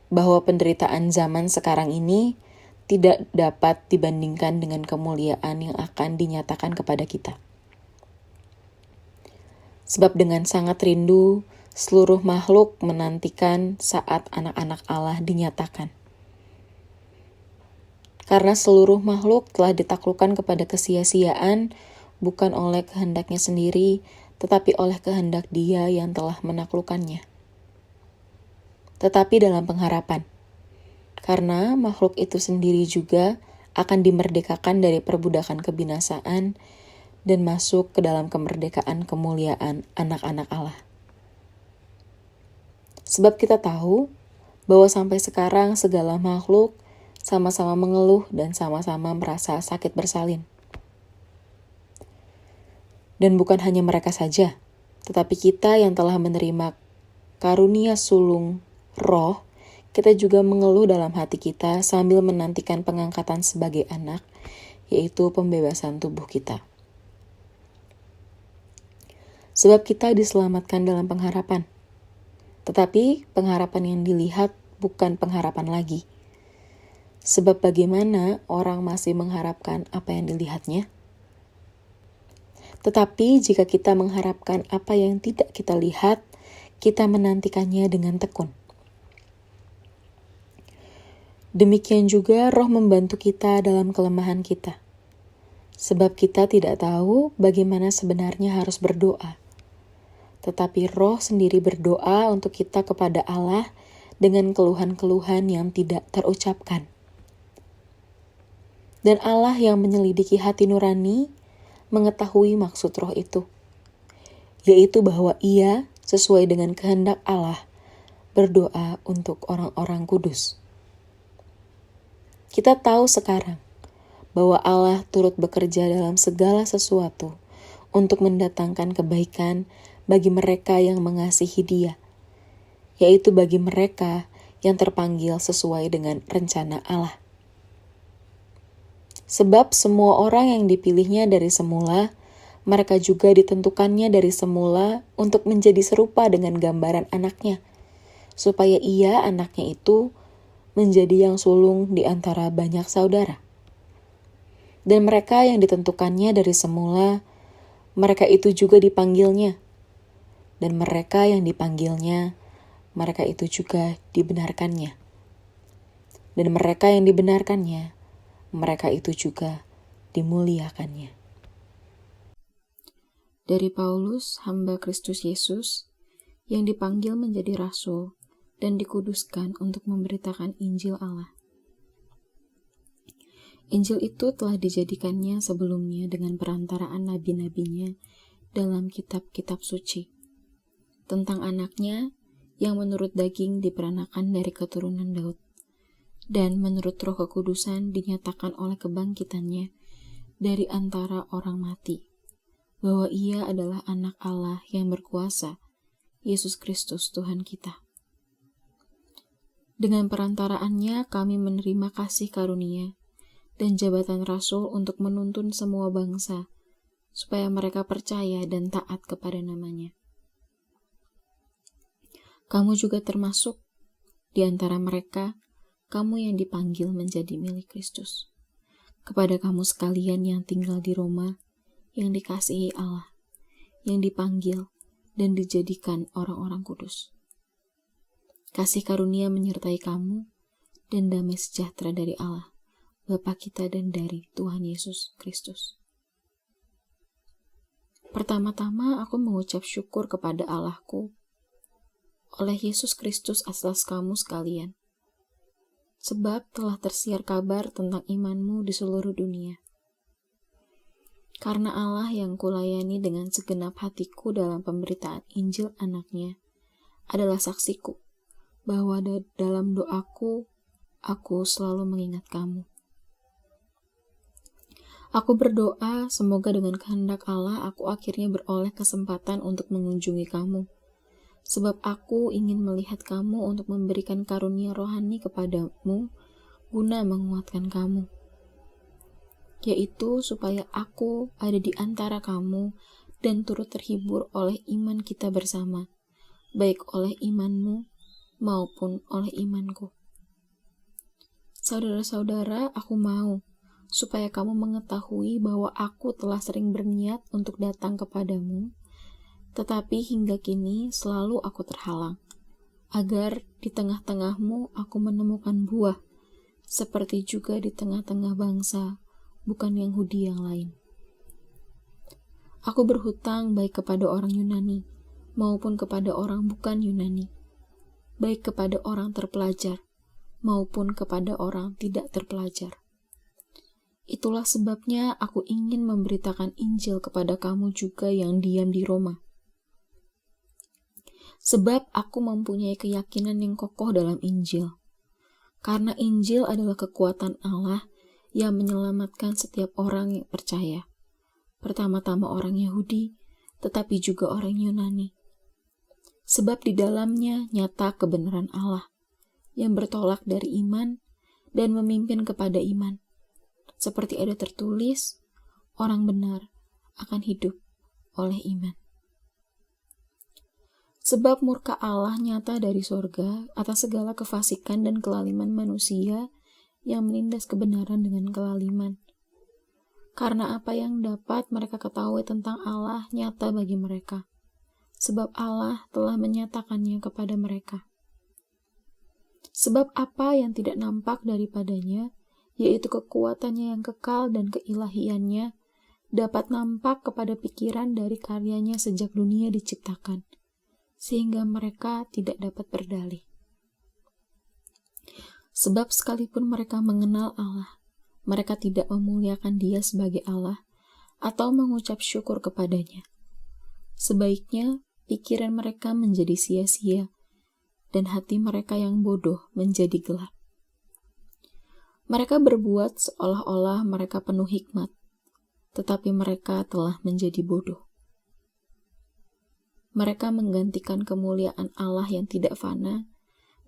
Speaker 1: bahwa penderitaan zaman sekarang ini tidak dapat dibandingkan dengan kemuliaan yang akan dinyatakan kepada kita. Sebab dengan sangat rindu, seluruh makhluk menantikan saat anak-anak Allah dinyatakan. Karena seluruh makhluk telah ditaklukkan kepada kesia-siaan, bukan oleh kehendaknya sendiri, tetapi oleh kehendak Dia yang telah menaklukkannya. Tetapi dalam pengharapan, karena makhluk itu sendiri juga akan dimerdekakan dari perbudakan kebinasaan dan masuk ke dalam kemerdekaan kemuliaan anak-anak Allah. Sebab kita tahu bahwa sampai sekarang segala makhluk sama-sama mengeluh dan sama-sama merasa sakit bersalin. Dan bukan hanya mereka saja, tetapi kita yang telah menerima karunia sulung roh, kita juga mengeluh dalam hati kita sambil menantikan pengangkatan sebagai anak, yaitu pembebasan tubuh kita. Sebab kita diselamatkan dalam pengharapan. Tetapi pengharapan yang dilihat bukan pengharapan lagi. Sebab bagaimana orang masih mengharapkan apa yang dilihatnya? Tetapi jika kita mengharapkan apa yang tidak kita lihat, kita menantikannya dengan tekun. Demikian juga roh membantu kita dalam kelemahan kita. Sebab kita tidak tahu bagaimana sebenarnya harus berdoa. Tetapi roh sendiri berdoa untuk kita kepada Allah dengan keluhan-keluhan yang tidak terucapkan. Dan Allah yang menyelidiki hati nurani mengetahui maksud roh itu, yaitu bahwa Ia sesuai dengan kehendak Allah berdoa untuk orang-orang kudus. Kita tahu sekarang bahwa Allah turut bekerja dalam segala sesuatu untuk mendatangkan kebaikan bagi mereka yang mengasihi Dia, yaitu bagi mereka yang terpanggil sesuai dengan rencana Allah. Sebab semua orang yang dipilihnya dari semula, Mereka juga ditentukannya dari semula untuk menjadi serupa dengan gambaran anaknya, supaya ia, anaknya itu, menjadi yang sulung di antara banyak saudara. Dan mereka yang ditentukannya dari semula, mereka itu juga dipanggilnya. Dan mereka yang dipanggilnya, mereka itu juga dibenarkannya. Dan mereka yang dibenarkannya, mereka itu juga dimuliakannya.
Speaker 2: Dari Paulus, hamba Kristus Yesus, yang dipanggil menjadi rasul dan dikuduskan untuk memberitakan Injil Allah. Injil itu telah dijadikannya sebelumnya dengan perantaraan nabi-nabinya dalam kitab-kitab suci, tentang anaknya yang menurut daging diperanakan dari keturunan Daud, dan menurut Roh Kekudusan dinyatakan oleh kebangkitannya dari antara orang mati, bahwa ia adalah anak Allah yang berkuasa, Yesus Kristus Tuhan kita. Dengan perantaraannya kami menerima kasih karunia dan jabatan rasul untuk menuntun semua bangsa, supaya mereka percaya dan taat kepada namanya. Kamu juga termasuk di antara mereka, kamu yang dipanggil menjadi milik Kristus. Kepada kamu sekalian yang tinggal di Roma, yang dikasihi Allah, yang dipanggil dan dijadikan orang-orang kudus. Kasih karunia menyertai kamu dan damai sejahtera dari Allah, Bapa kita dan dari Tuhan Yesus Kristus. Pertama-tama aku mengucap syukur kepada Allahku oleh Yesus Kristus atas kamu sekalian, sebab telah tersiar kabar tentang imanmu di seluruh dunia. Karena Allah yang kulayani dengan segenap hatiku dalam pemberitaan Injil anaknya adalah saksiku, bahwa dalam doaku, aku selalu mengingat kamu. Aku berdoa semoga dengan kehendak Allah aku akhirnya beroleh kesempatan untuk mengunjungi kamu, sebab aku ingin melihat kamu untuk memberikan karunia rohani kepadamu guna menguatkan kamu, yaitu supaya aku ada di antara kamu dan turut terhibur oleh iman kita bersama, baik oleh imanmu maupun oleh imanku. Saudara-saudara, aku mau supaya kamu mengetahui bahwa aku telah sering berniat untuk datang kepadamu, tetapi hingga kini selalu aku terhalang, agar di tengah-tengahmu aku menemukan buah, seperti juga di tengah-tengah bangsa bukan Yahudi yang lain. Aku berhutang baik kepada orang Yunani maupun kepada orang bukan Yunani, baik kepada orang terpelajar maupun kepada orang tidak terpelajar. Itulah sebabnya aku ingin memberitakan Injil kepada kamu juga yang diam di Roma. Sebab aku mempunyai keyakinan yang kokoh dalam Injil. Karena Injil adalah kekuatan Allah yang menyelamatkan setiap orang yang percaya. Pertama-tama orang Yahudi, tetapi juga orang Yunani. Sebab di dalamnya nyata kebenaran Allah, yang bertolak dari iman dan memimpin kepada iman. Seperti ada tertulis, orang benar akan hidup oleh iman. Sebab murka Allah nyata dari sorga atas segala kefasikan dan kelaliman manusia yang menindas kebenaran dengan kelaliman. Karena apa yang dapat mereka ketahui tentang Allah nyata bagi mereka, sebab Allah telah menyatakannya kepada mereka. Sebab apa yang tidak nampak daripadanya, yaitu kekuatannya yang kekal dan keilahiannya, dapat nampak kepada pikiran dari karyanya sejak dunia diciptakan, sehingga mereka tidak dapat berdalih. Sebab sekalipun mereka mengenal Allah, mereka tidak memuliakan Dia sebagai Allah atau mengucap syukur kepadanya. Sebaiknya pikiran mereka menjadi sia-sia dan hati mereka yang bodoh menjadi gelap. Mereka berbuat seolah-olah mereka penuh hikmat, tetapi mereka telah menjadi bodoh. Mereka menggantikan kemuliaan Allah yang tidak fana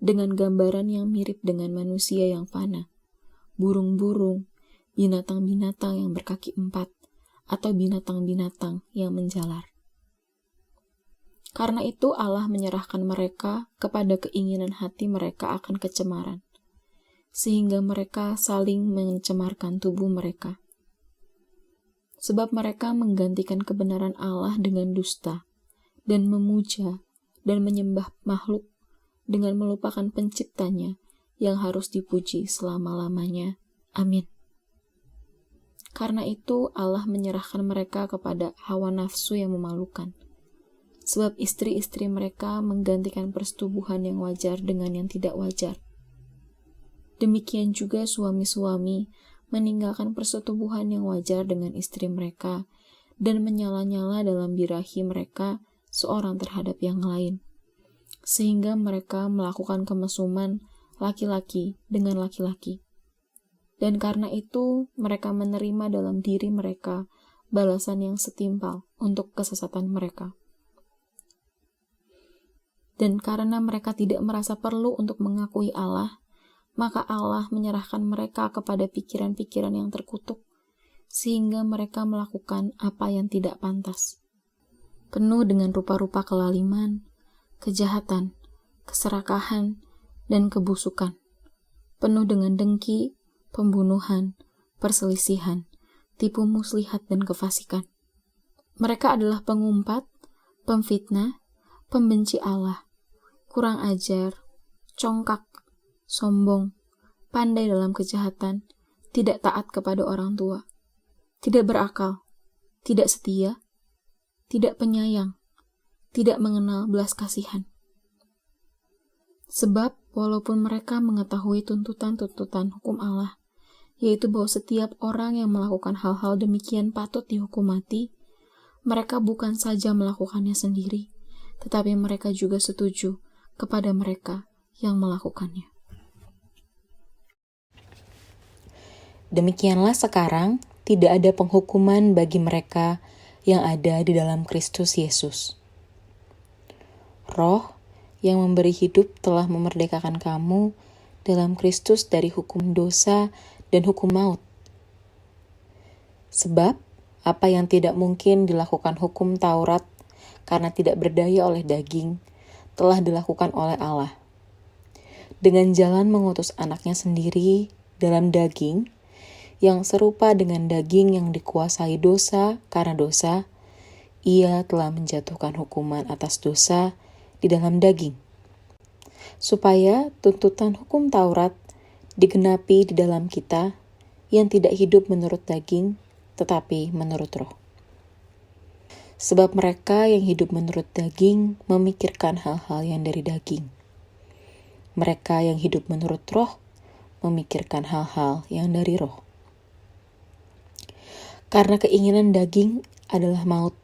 Speaker 2: dengan gambaran yang mirip dengan manusia yang fana, burung-burung, binatang-binatang yang berkaki 4, atau binatang-binatang yang menjalar. Karena itu Allah menyerahkan mereka kepada keinginan hati mereka akan kecemaran, sehingga mereka saling mencemarkan tubuh mereka. Sebab mereka menggantikan kebenaran Allah dengan dusta, dan memuja dan menyembah makhluk dengan melupakan penciptanya yang harus dipuji selama-lamanya. Amin. Karena itu Allah menyerahkan mereka kepada hawa nafsu yang memalukan. Sebab istri-istri mereka menggantikan persetubuhan yang wajar dengan yang tidak wajar. Demikian juga suami-suami meninggalkan persetubuhan yang wajar dengan istri mereka dan menyala-nyala dalam birahi mereka seorang terhadap yang lain, sehingga mereka melakukan kemesuman laki-laki dengan laki-laki. Dan karena itu mereka menerima dalam diri mereka balasan yang setimpal untuk kesesatan mereka. Dan karena mereka tidak merasa perlu untuk mengakui Allah, maka Allah menyerahkan mereka kepada pikiran-pikiran yang terkutuk, sehingga mereka melakukan apa yang tidak pantas. Penuh dengan rupa-rupa kelaliman, kejahatan, keserakahan, dan kebusukan. Penuh dengan dengki, pembunuhan, perselisihan, tipu muslihat, dan kefasikan. Mereka adalah pengumpat, pemfitnah, pembenci Allah, kurang ajar, congkak, sombong, pandai dalam kejahatan, tidak taat kepada orang tua, tidak berakal, tidak setia, tidak penyayang, tidak mengenal belas kasihan. Sebab walaupun mereka mengetahui tuntutan-tuntutan hukum Allah, yaitu bahwa setiap orang yang melakukan hal-hal demikian patut dihukum mati, mereka bukan saja melakukannya sendiri, tetapi mereka juga setuju kepada mereka yang melakukannya.
Speaker 1: Demikianlah sekarang tidak ada penghukuman bagi mereka yang ada di dalam Kristus Yesus. Roh yang memberi hidup telah memerdekakan kamu dalam Kristus dari hukum dosa dan hukum maut. Sebab apa yang tidak mungkin dilakukan hukum Taurat karena tidak berdaya oleh daging, telah dilakukan oleh Allah. Dengan jalan mengutus anaknya sendiri dalam daging, yang serupa dengan daging yang dikuasai dosa karena dosa, ia telah menjatuhkan hukuman atas dosa di dalam daging, supaya tuntutan hukum Taurat digenapi di dalam kita yang tidak hidup menurut daging, tetapi menurut roh. Sebab mereka yang hidup menurut daging memikirkan hal-hal yang dari daging. Mereka yang hidup menurut roh memikirkan hal-hal yang dari roh. Karena keinginan daging adalah maut,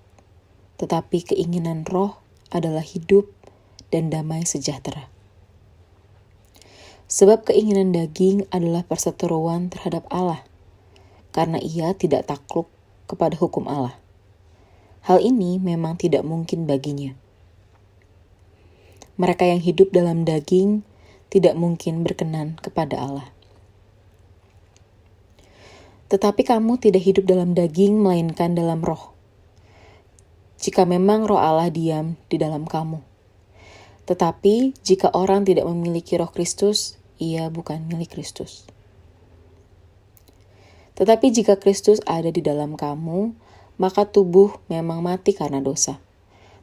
Speaker 1: tetapi keinginan roh adalah hidup dan damai sejahtera. Sebab keinginan daging adalah perseteruan terhadap Allah, karena ia tidak takluk kepada hukum Allah. Hal ini memang tidak mungkin baginya. Mereka yang hidup dalam daging tidak mungkin berkenan kepada Allah. Tetapi kamu tidak hidup dalam daging, melainkan dalam roh. Jika memang roh Allah diam di dalam kamu. Tetapi jika orang tidak memiliki roh Kristus, ia bukan milik Kristus. Tetapi jika Kristus ada di dalam kamu, maka tubuh memang mati karena dosa,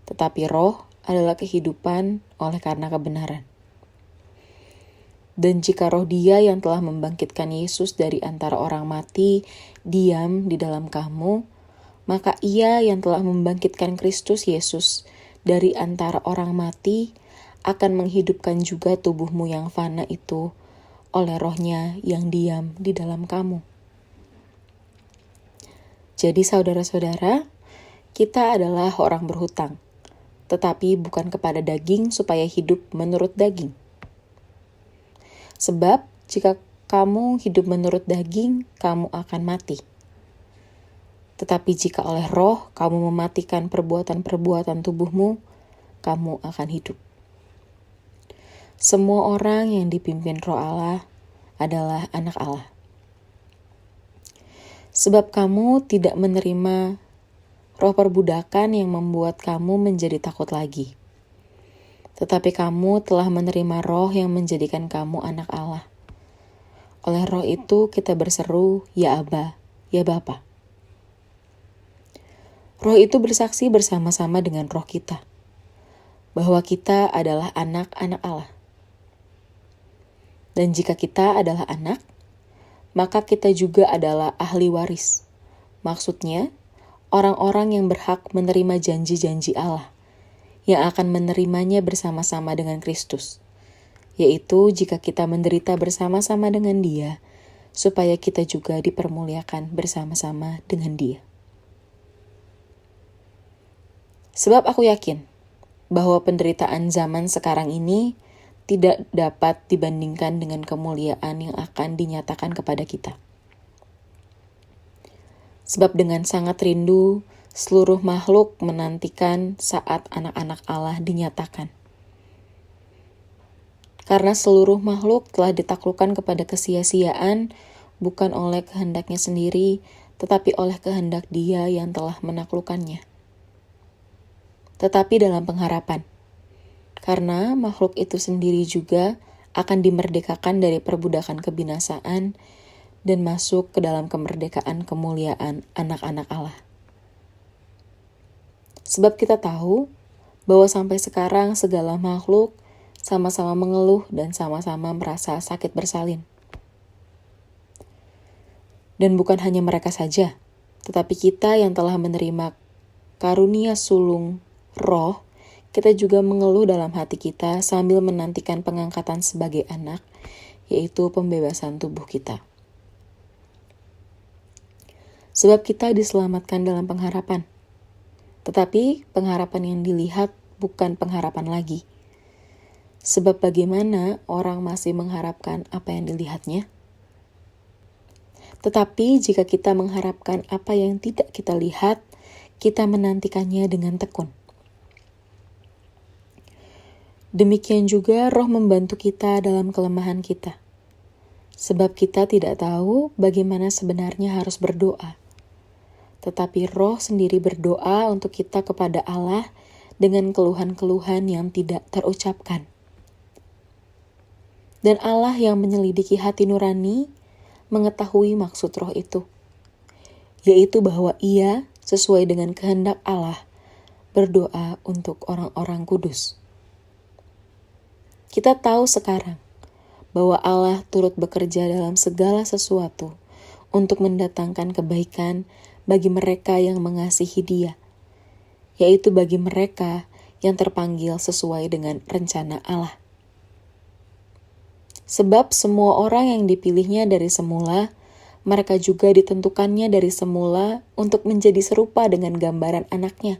Speaker 1: tetapi roh adalah kehidupan oleh karena kebenaran. Dan jika roh Dia yang telah membangkitkan Yesus dari antara orang mati diam di dalam kamu, maka Ia yang telah membangkitkan Kristus Yesus dari antara orang mati akan menghidupkan juga tubuhmu yang fana itu oleh roh-Nya yang diam di dalam kamu. Jadi saudara-saudara, kita adalah orang berhutang, tetapi bukan kepada daging supaya hidup menurut daging. Sebab jika kamu hidup menurut daging, kamu akan mati. Tetapi jika oleh roh kamu mematikan perbuatan-perbuatan tubuhmu, kamu akan hidup. Semua orang yang dipimpin roh Allah adalah anak Allah. Sebab kamu tidak menerima roh perbudakan yang membuat kamu menjadi takut lagi. Tetapi kamu telah menerima roh yang menjadikan kamu anak Allah. Oleh roh itu kita berseru, ya Aba, ya Bapa. Roh itu bersaksi bersama-sama dengan roh kita, bahwa kita adalah anak-anak Allah. Dan jika kita adalah anak, maka kita juga adalah ahli waris. Maksudnya, orang-orang yang berhak menerima janji-janji Allah, yang akan menerimanya bersama-sama dengan Kristus, yaitu jika kita menderita bersama-sama dengan Dia, supaya kita juga dipermuliakan bersama-sama dengan Dia. Sebab aku yakin bahwa penderitaan zaman sekarang ini tidak dapat dibandingkan dengan kemuliaan yang akan dinyatakan kepada kita. Sebab dengan sangat rindu, seluruh makhluk menantikan saat anak-anak Allah dinyatakan. Karena seluruh makhluk telah ditaklukkan kepada kesia-siaan, bukan oleh kehendaknya sendiri, tetapi oleh kehendak Dia yang telah menaklukkannya. Tetapi dalam pengharapan, karena makhluk itu sendiri juga akan dimerdekakan dari perbudakan kebinasaan dan masuk ke dalam kemerdekaan kemuliaan anak-anak Allah. Sebab kita tahu bahwa sampai sekarang segala makhluk sama-sama mengeluh dan sama-sama merasa sakit bersalin. Dan bukan hanya mereka saja, tetapi kita yang telah menerima karunia sulung roh, kita juga mengeluh dalam hati kita sambil menantikan pengangkatan sebagai anak, yaitu pembebasan tubuh kita. Sebab kita diselamatkan dalam pengharapan. Tetapi pengharapan yang dilihat bukan pengharapan lagi. Sebab bagaimana orang masih mengharapkan apa yang dilihatnya? Tetapi jika kita mengharapkan apa yang tidak kita lihat, kita menantikannya dengan tekun. Demikian juga roh membantu kita dalam kelemahan kita. Sebab kita tidak tahu bagaimana sebenarnya harus berdoa. Tetapi roh sendiri berdoa untuk kita kepada Allah dengan keluhan-keluhan yang tidak terucapkan. Dan Allah yang menyelidiki hati nurani mengetahui maksud roh itu, yaitu bahwa Ia sesuai dengan kehendak Allah berdoa untuk orang-orang kudus. Kita tahu sekarang bahwa Allah turut bekerja dalam segala sesuatu untuk mendatangkan kebaikan bagi mereka yang mengasihi Dia, yaitu bagi mereka yang terpanggil sesuai dengan rencana Allah. Sebab semua orang yang dipilihnya dari semula, mereka juga ditentukannya dari semula untuk menjadi serupa dengan gambaran anaknya,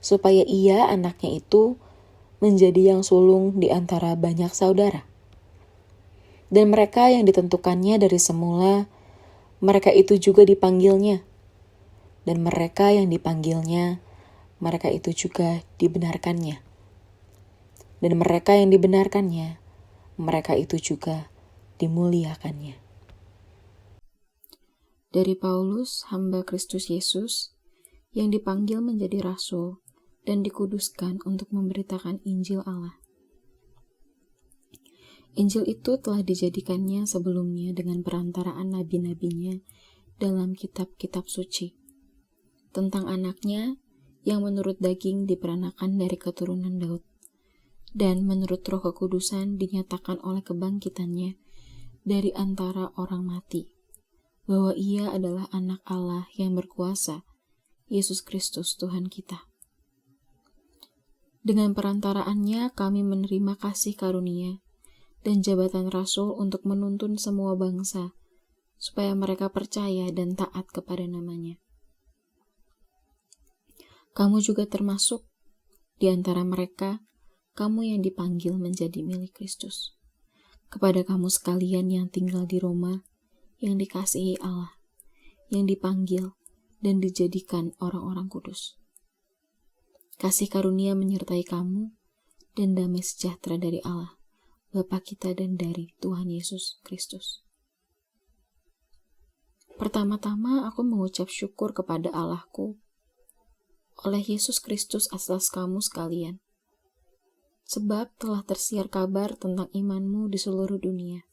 Speaker 1: supaya Ia, anaknya itu, menjadi yang sulung di antara banyak saudara. Dan mereka yang ditentukannya dari semula, mereka itu juga dipanggilnya. Dan mereka yang dipanggilnya, mereka itu juga dibenarkannya. Dan mereka yang dibenarkannya, mereka itu juga dimuliakannya.
Speaker 2: Dari Paulus, hamba Kristus Yesus, yang dipanggil menjadi rasul dan dikuduskan untuk memberitakan Injil Allah. Injil itu telah dijadikannya sebelumnya dengan perantaraan nabi-nabinya dalam kitab-kitab suci, tentang anaknya yang menurut daging diperanakan dari keturunan Daud, dan menurut roh kekudusan dinyatakan oleh kebangkitannya dari antara orang mati, bahwa Ia adalah anak Allah yang berkuasa, Yesus Kristus Tuhan kita. Dengan perantaraannya kami menerima kasih karunia dan jabatan rasul untuk menuntun semua bangsa, supaya mereka percaya dan taat kepada namanya. Kamu juga termasuk di antara mereka, kamu yang dipanggil menjadi milik Kristus. Kepada kamu sekalian yang tinggal di Roma, yang dikasihi Allah, yang dipanggil dan dijadikan orang-orang kudus. Kasih karunia menyertai kamu, dan damai sejahtera dari Allah, Bapa kita dan dari Tuhan Yesus Kristus. Pertama-tama aku mengucap syukur kepada Allahku oleh Yesus Kristus atas kamu sekalian. Sebab telah tersiar kabar tentang imanmu di seluruh dunia.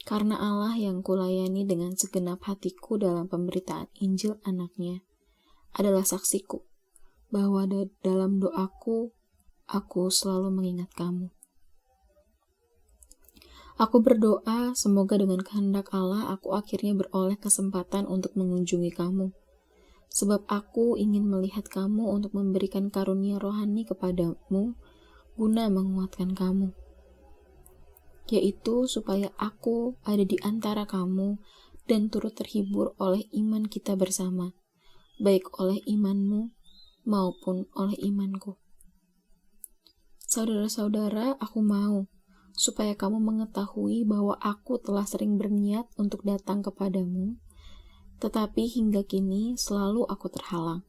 Speaker 2: Karena Allah yang kulayani dengan segenap hatiku dalam pemberitaan Injil anaknya adalah saksiku bahwa dalam doaku, aku selalu mengingat kamu. Aku berdoa semoga dengan kehendak Allah aku akhirnya beroleh kesempatan untuk mengunjungi kamu. Sebab aku ingin melihat kamu untuk memberikan karunia rohani kepadamu guna menguatkan kamu. Yaitu supaya aku ada di antara kamu dan turut terhibur oleh iman kita bersama, baik oleh imanmu maupun oleh imanku. Saudara-saudara, aku mau supaya kamu mengetahui bahwa aku telah sering berniat untuk datang kepadamu, tetapi hingga kini selalu aku terhalang,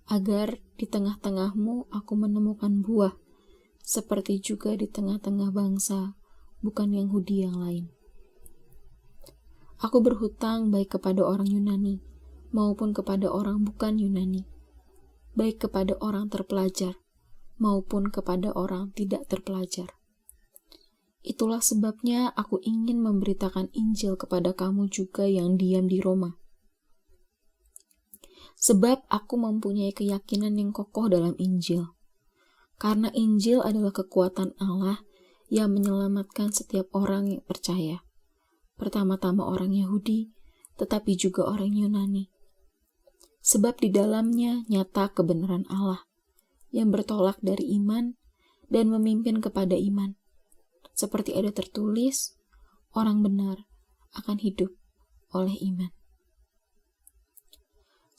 Speaker 2: agar di tengah-tengahmu aku menemukan buah, seperti juga di tengah-tengah bangsa, bukan Yahudi yang lain. Aku berhutang baik kepada orang Yunani, maupun kepada orang bukan Yunani, baik kepada orang terpelajar, maupun kepada orang tidak terpelajar. Itulah sebabnya aku ingin memberitakan Injil kepada kamu juga yang diam di Roma. Sebab aku mempunyai keyakinan yang kokoh dalam Injil. Karena Injil adalah kekuatan Allah yang menyelamatkan setiap orang yang percaya. Pertama-tama orang Yahudi, tetapi juga orang Yunani. Sebab di dalamnya nyata kebenaran Allah yang bertolak dari iman dan memimpin kepada iman. Seperti ada tertulis, orang benar akan hidup oleh iman.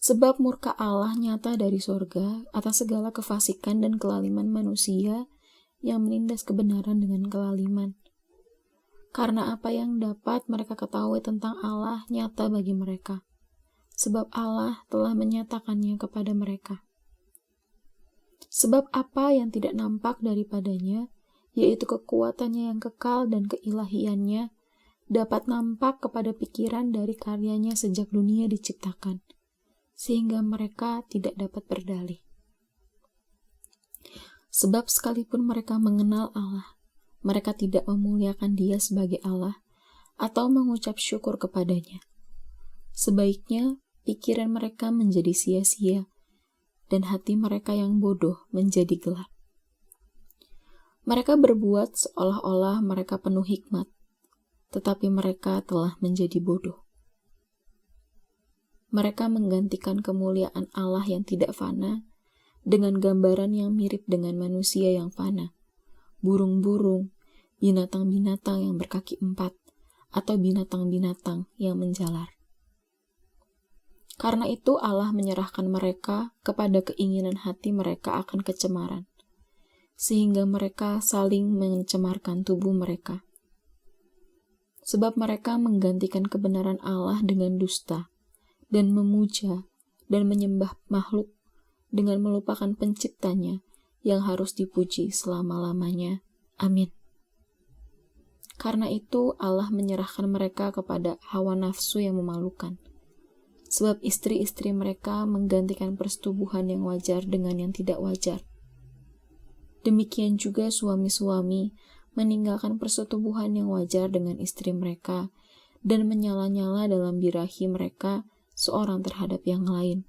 Speaker 2: Sebab murka Allah nyata dari sorga atas segala kefasikan dan kelaliman manusia yang menindas kebenaran dengan kelaliman. Karena apa yang dapat mereka ketahui tentang Allah nyata bagi mereka. Sebab Allah telah menyatakannya kepada mereka. Sebab apa yang tidak nampak daripadanya, yaitu kekuatannya yang kekal dan keilahiannya, dapat nampak kepada pikiran dari karyanya sejak dunia diciptakan, sehingga mereka tidak dapat berdalih. Sebab sekalipun mereka mengenal Allah, mereka tidak memuliakan Dia sebagai Allah atau mengucap syukur kepadanya. Sebaiknya pikiran mereka menjadi sia-sia, dan hati mereka yang bodoh menjadi gelap. Mereka berbuat seolah-olah mereka penuh hikmat, tetapi mereka telah menjadi bodoh. Mereka menggantikan kemuliaan Allah yang tidak fana dengan gambaran yang mirip dengan manusia yang fana, burung-burung, binatang-binatang yang berkaki 4, atau binatang-binatang yang menjalar. Karena itu Allah menyerahkan mereka kepada keinginan hati mereka akan kecemaran, sehingga mereka saling mencemarkan tubuh mereka. Sebab mereka menggantikan kebenaran Allah dengan dusta, dan memuja dan menyembah makhluk dengan melupakan penciptanya yang harus dipuji selama-lamanya. Amin. Karena itu Allah menyerahkan mereka kepada hawa nafsu yang memalukan. Sebab istri-istri mereka menggantikan persetubuhan yang wajar dengan yang tidak wajar. Demikian juga suami-suami meninggalkan persetubuhan yang wajar dengan istri mereka dan menyala-nyala dalam birahi mereka seorang terhadap yang lain,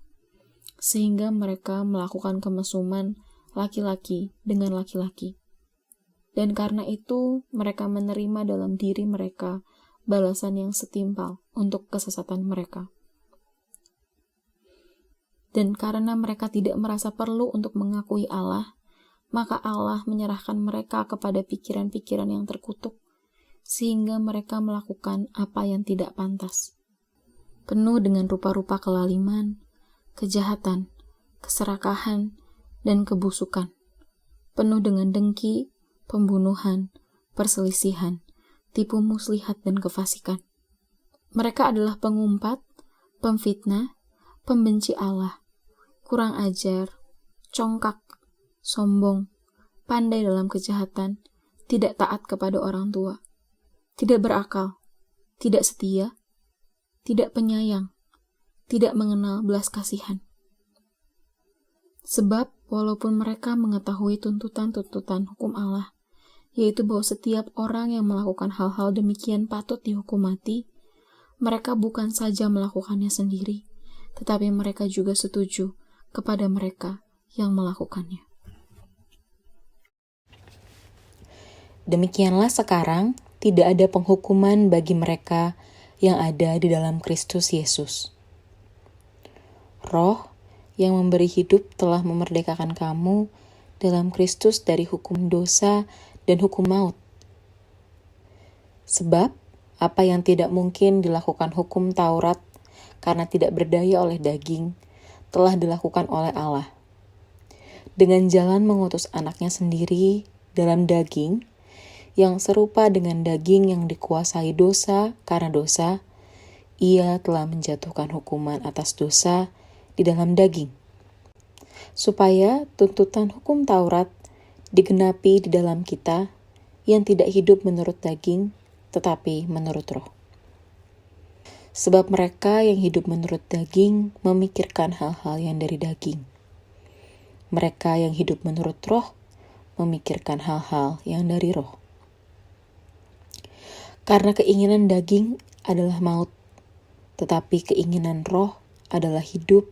Speaker 2: sehingga mereka melakukan kemesuman laki-laki dengan laki-laki. Dan karena itu mereka menerima dalam diri mereka balasan yang setimpal untuk kesesatan mereka. Dan karena mereka tidak merasa perlu untuk mengakui Allah, maka Allah menyerahkan mereka kepada pikiran-pikiran yang terkutuk, sehingga mereka melakukan apa yang tidak pantas. Penuh dengan rupa-rupa kelaliman, kejahatan, keserakahan, dan kebusukan. Penuh dengan dengki, pembunuhan, perselisihan, tipu muslihat, dan kefasikan. Mereka adalah pengumpat, pemfitnah, pembenci Allah, kurang ajar, congkak, sombong, pandai dalam kejahatan, tidak taat kepada orang tua, tidak berakal, tidak setia, tidak penyayang, tidak mengenal belas kasihan. Sebab walaupun mereka mengetahui tuntutan-tuntutan hukum Allah, yaitu bahwa setiap orang yang melakukan hal-hal demikian patut dihukum mati, mereka bukan saja melakukannya sendiri, tetapi mereka juga setuju kepada mereka yang melakukannya.
Speaker 1: Demikianlah sekarang tidak ada penghukuman bagi mereka yang ada di dalam Kristus Yesus. Roh yang memberi hidup telah memerdekakan kamu dalam Kristus dari hukum dosa dan hukum maut. Sebab apa yang tidak mungkin dilakukan hukum Taurat karena tidak berdaya oleh daging, telah dilakukan oleh Allah. Dengan jalan mengutus anaknya sendiri dalam daging, yang serupa dengan daging yang dikuasai dosa karena dosa, ia telah menjatuhkan hukuman atas dosa di dalam daging, supaya tuntutan hukum Taurat digenapi di dalam kita yang tidak hidup menurut daging, tetapi menurut roh. Sebab mereka yang hidup menurut daging memikirkan hal-hal yang dari daging. Mereka yang hidup menurut roh memikirkan hal-hal yang dari roh. Karena keinginan daging adalah maut, tetapi keinginan roh adalah hidup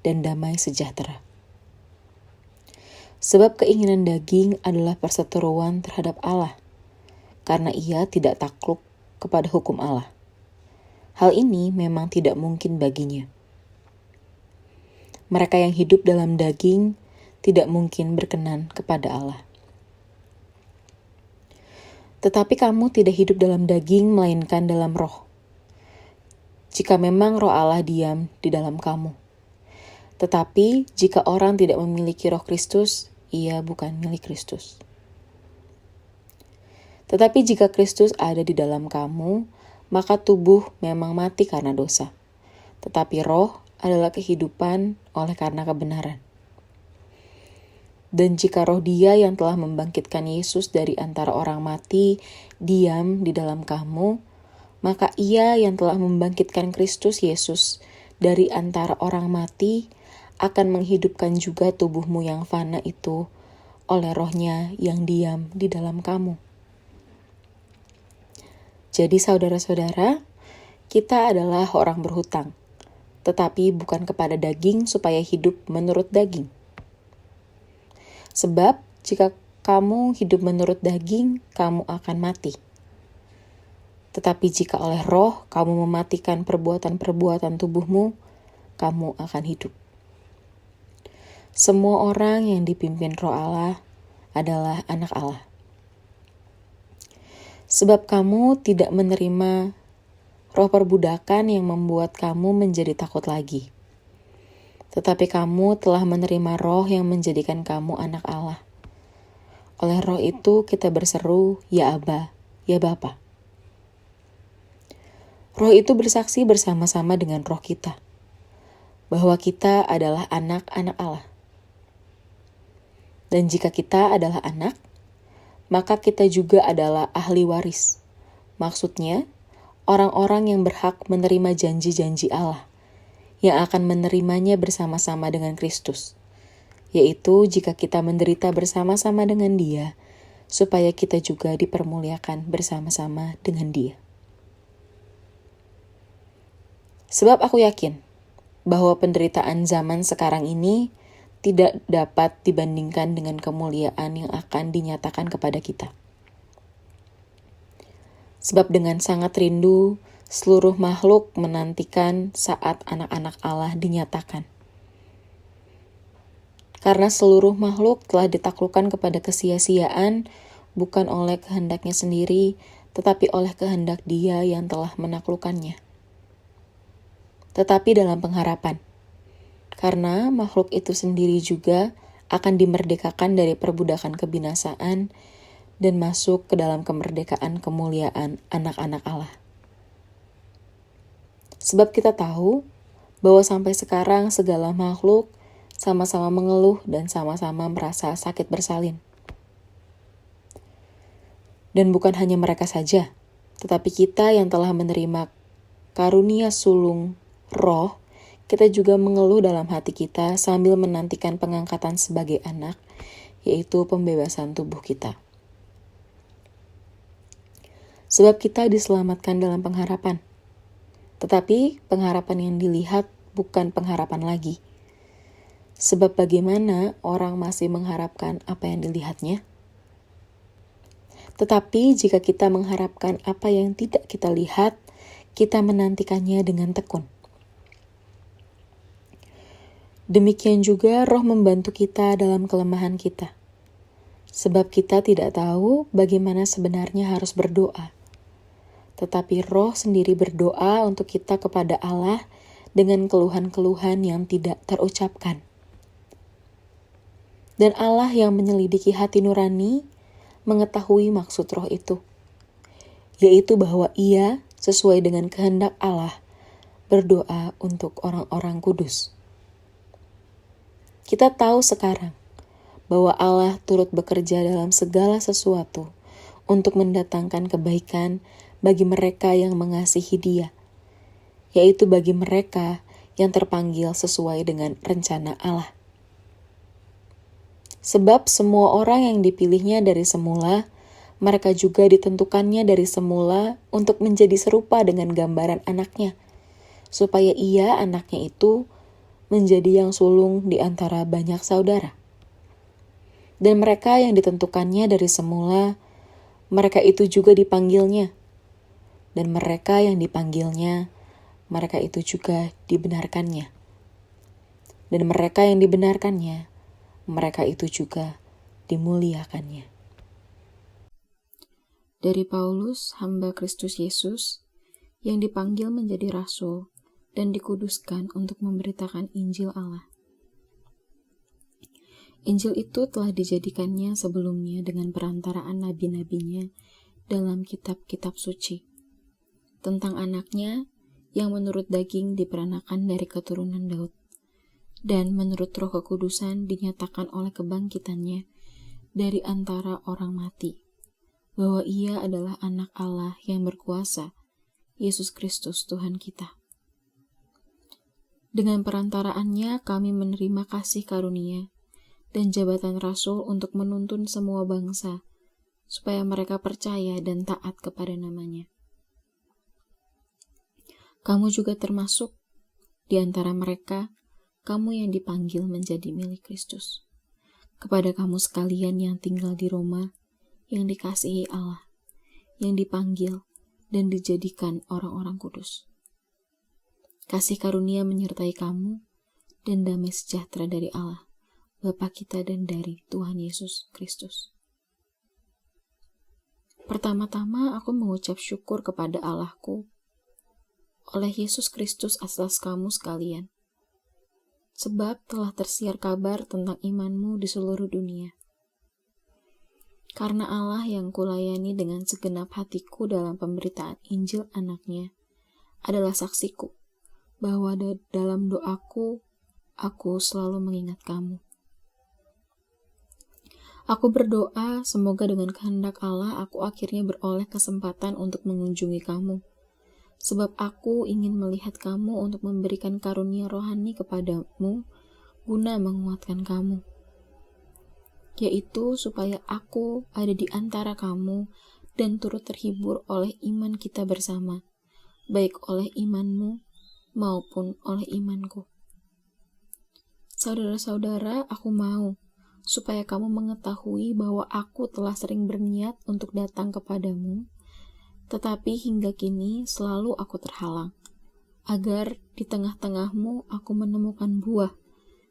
Speaker 1: dan damai sejahtera. Sebab keinginan daging adalah perseteruan terhadap Allah, karena ia tidak takluk kepada hukum Allah. Hal ini memang tidak mungkin baginya. Mereka yang hidup dalam daging tidak mungkin berkenan kepada Allah. Tetapi kamu tidak hidup dalam daging, melainkan dalam roh. Jika memang roh Allah diam di dalam kamu. Tetapi jika orang tidak memiliki roh Kristus, ia bukan milik Kristus. Tetapi jika Kristus ada di dalam kamu, maka tubuh memang mati karena dosa. Tetapi roh adalah kehidupan oleh karena kebenaran. Dan jika roh Dia yang telah membangkitkan Yesus dari antara orang mati diam di dalam kamu, maka Ia yang telah membangkitkan Kristus Yesus dari antara orang mati akan menghidupkan juga tubuhmu yang fana itu oleh rohnya yang diam di dalam kamu. Jadi saudara-saudara, kita adalah orang berhutang, tetapi bukan kepada daging supaya hidup menurut daging. Sebab jika kamu hidup menurut daging, kamu akan mati. Tetapi jika oleh roh kamu mematikan perbuatan-perbuatan tubuhmu, kamu akan hidup. Semua orang yang dipimpin roh Allah adalah anak Allah. Sebab kamu tidak menerima roh perbudakan yang membuat kamu menjadi takut lagi. Tetapi kamu telah menerima roh yang menjadikan kamu anak Allah. Oleh roh itu kita berseru, ya Aba, ya Bapa. Roh itu bersaksi bersama-sama dengan roh kita, bahwa kita adalah anak-anak Allah. Dan jika kita adalah anak, maka kita juga adalah ahli waris. Maksudnya, orang-orang yang berhak menerima janji-janji Allah, yang akan menerimanya bersama-sama dengan Kristus, yaitu jika kita menderita bersama-sama dengan Dia, supaya kita juga dipermuliakan bersama-sama dengan Dia. Sebab aku yakin bahwa penderitaan zaman sekarang ini tidak dapat dibandingkan dengan kemuliaan yang akan dinyatakan kepada kita. Sebab dengan sangat rindu, seluruh makhluk menantikan saat anak-anak Allah dinyatakan. Karena seluruh makhluk telah ditaklukkan kepada kesia-siaan, bukan oleh kehendaknya sendiri, tetapi oleh kehendak Dia yang telah menaklukkannya. Tetapi dalam pengharapan, karena makhluk itu sendiri juga akan dimerdekakan dari perbudakan kebinasaan dan masuk ke dalam kemerdekaan kemuliaan anak-anak Allah. Sebab kita tahu bahwa sampai sekarang segala makhluk sama-sama mengeluh dan sama-sama merasa sakit bersalin. Dan bukan hanya mereka saja, tetapi kita yang telah menerima karunia sulung roh, kita juga mengeluh dalam hati kita sambil menantikan pengangkatan sebagai anak, yaitu pembebasan tubuh kita. Sebab kita diselamatkan dalam pengharapan. Tetapi pengharapan yang dilihat bukan pengharapan lagi. Sebab bagaimana orang masih mengharapkan apa yang dilihatnya? Tetapi jika kita mengharapkan apa yang tidak kita lihat, kita menantikannya dengan tekun. Demikian juga Roh membantu kita dalam kelemahan kita. Sebab kita tidak tahu bagaimana sebenarnya harus berdoa. Tetapi Roh sendiri berdoa untuk kita kepada Allah dengan keluhan-keluhan yang tidak terucapkan. Dan Allah yang menyelidiki hati nurani mengetahui maksud Roh itu, yaitu bahwa Ia sesuai dengan kehendak Allah berdoa untuk orang-orang kudus. Kita tahu sekarang bahwa Allah turut bekerja dalam segala sesuatu untuk mendatangkan kebaikan bagi mereka yang mengasihi Dia, yaitu bagi mereka yang terpanggil sesuai dengan rencana Allah. Sebab semua orang yang dipilihnya dari semula, mereka juga ditentukannya dari semula untuk menjadi serupa dengan gambaran anaknya, supaya Ia, anaknya itu, menjadi yang sulung di antara banyak saudara. Dan mereka yang ditentukannya dari semula, mereka itu juga dipanggilnya. Dan mereka yang dipanggilnya, mereka itu juga dibenarkannya. Dan mereka yang dibenarkannya, mereka itu juga dimuliakannya.
Speaker 2: Dari Paulus, hamba Kristus Yesus, yang dipanggil menjadi rasul dan dikuduskan untuk memberitakan Injil Allah. Injil itu telah dijadikannya sebelumnya dengan perantaraan nabi-nabinya dalam kitab-kitab suci, tentang anaknya yang menurut daging diperanakan dari keturunan Daud, dan menurut Roh Kekudusan dinyatakan oleh kebangkitannya dari antara orang mati, bahwa Ia adalah anak Allah yang berkuasa, Yesus Kristus Tuhan kita. Dengan perantaraannya kami menerima kasih karunia dan jabatan rasul untuk menuntun semua bangsa, supaya mereka percaya dan taat kepada namanya. Kamu juga termasuk di antara mereka, kamu yang dipanggil menjadi milik Kristus. Kepada kamu sekalian yang tinggal di Roma, yang dikasihi Allah, yang dipanggil dan dijadikan orang-orang kudus. Kasih karunia menyertai kamu dan damai sejahtera dari Allah, Bapa kita dan dari Tuhan Yesus Kristus. Pertama-tama aku mengucap syukur kepada Allahku oleh Yesus Kristus atas kamu sekalian, sebab telah tersiar kabar tentang imanmu di seluruh dunia. Karena Allah yang kulayani dengan segenap hatiku dalam pemberitaan Injil anaknya adalah saksiku, bahwa dalam doaku, aku selalu mengingat kamu. Aku berdoa semoga dengan kehendak Allah aku akhirnya beroleh kesempatan untuk mengunjungi kamu, sebab aku ingin melihat kamu untuk memberikan karunia rohani kepadamu guna menguatkan kamu, yaitu supaya aku ada di antara kamu dan turut terhibur oleh iman kita bersama, baik oleh imanmu maupun oleh imanku. Saudara-saudara, aku mau supaya kamu mengetahui bahwa aku telah sering berniat untuk datang kepadamu, tetapi hingga kini selalu aku terhalang, agar di tengah-tengahmu aku menemukan buah,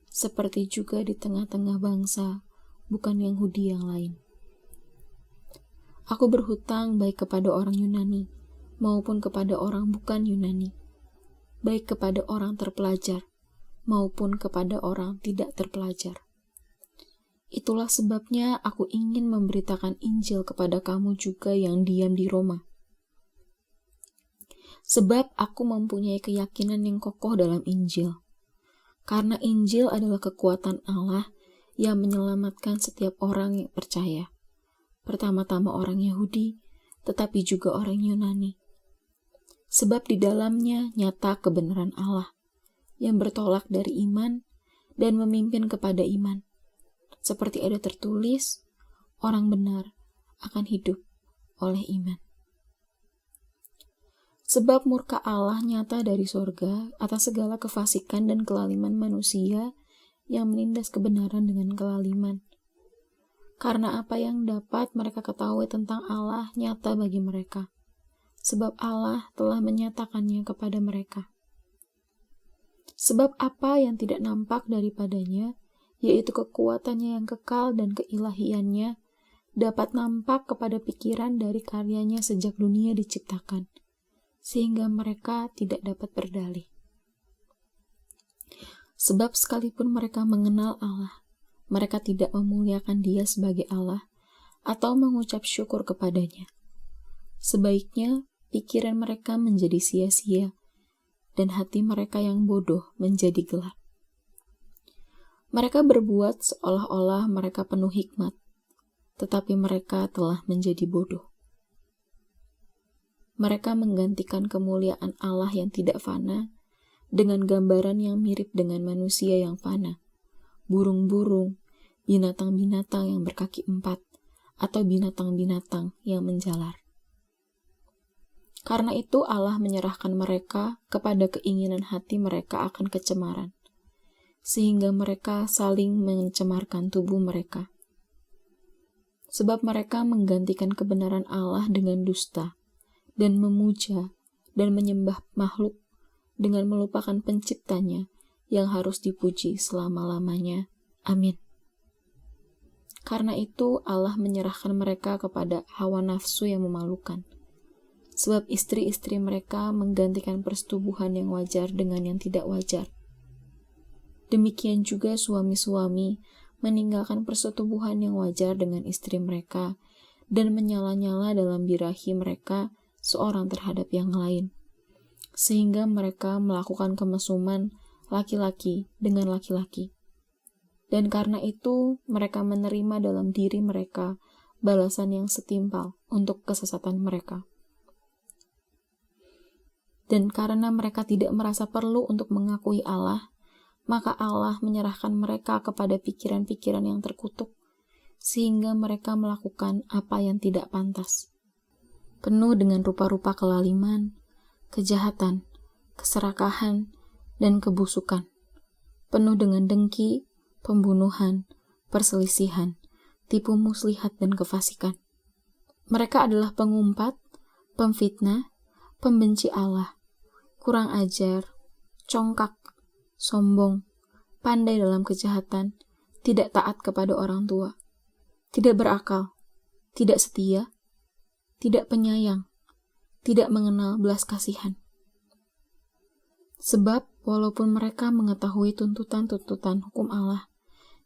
Speaker 2: seperti juga di tengah-tengah bangsa, bukan Yahudi yang lain. Aku berhutang baik kepada orang Yunani, maupun kepada orang bukan Yunani, baik kepada orang terpelajar maupun kepada orang tidak terpelajar. Itulah sebabnya aku ingin memberitakan Injil kepada kamu juga yang diam di Roma. Sebab aku mempunyai keyakinan yang kokoh dalam Injil. Karena Injil adalah kekuatan Allah yang menyelamatkan setiap orang yang percaya. Pertama-tama orang Yahudi, tetapi juga orang Yunani. Sebab di dalamnya nyata kebenaran Allah yang bertolak dari iman dan memimpin kepada iman. Seperti ada tertulis, orang benar akan hidup oleh iman. Sebab murka Allah nyata dari sorga atas segala kefasikan dan kelaliman manusia yang menindas kebenaran dengan kelaliman. Karena apa yang dapat mereka ketahui tentang Allah nyata bagi mereka. Sebab Allah telah menyatakannya kepada mereka. Sebab apa yang tidak nampak daripadanya, yaitu kekuatannya yang kekal dan keilahiannya, dapat nampak kepada pikiran dari karyanya sejak dunia diciptakan, sehingga mereka tidak dapat berdalih. Sebab sekalipun mereka mengenal Allah, mereka tidak memuliakan Dia sebagai Allah atau mengucap syukur kepadanya. Sebaiknya pikiran mereka menjadi sia-sia dan hati mereka yang bodoh menjadi gelap. Mereka berbuat seolah-olah mereka penuh hikmat, tetapi mereka telah menjadi bodoh. Mereka menggantikan kemuliaan Allah yang tidak fana dengan gambaran yang mirip dengan manusia yang fana, burung-burung, binatang-binatang yang berkaki 4, atau binatang-binatang yang menjalar. Karena itu Allah menyerahkan mereka kepada keinginan hati mereka akan kecemaran, sehingga mereka saling mencemarkan tubuh mereka. Sebab mereka menggantikan kebenaran Allah dengan dusta, dan memuja dan menyembah makhluk dengan melupakan penciptanya yang harus dipuji selama-lamanya. Amin. Karena itu Allah menyerahkan mereka kepada hawa nafsu yang memalukan. Sebab istri-istri mereka menggantikan persetubuhan yang wajar dengan yang tidak wajar. Demikian juga suami-suami meninggalkan persetubuhan yang wajar dengan istri mereka dan menyala-nyala dalam birahi mereka seorang terhadap yang lain, sehingga mereka melakukan kemesuman laki-laki dengan laki-laki. Dan karena itu mereka menerima dalam diri mereka balasan yang setimpal untuk kesesatan mereka. Dan karena mereka tidak merasa perlu untuk mengakui Allah, maka Allah menyerahkan mereka kepada pikiran-pikiran yang terkutuk, sehingga mereka melakukan apa yang tidak pantas. Penuh dengan rupa-rupa kelaliman, kejahatan, keserakahan, dan kebusukan. Penuh dengan dengki, pembunuhan, perselisihan, tipu muslihat, dan kefasikan. Mereka adalah pengumpat, pemfitnah, pembenci Allah, kurang ajar, congkak, sombong, pandai dalam kejahatan, tidak taat kepada orang tua, tidak berakal, tidak setia, tidak penyayang, tidak mengenal belas kasihan. Sebab walaupun mereka mengetahui tuntutan-tuntutan hukum Allah,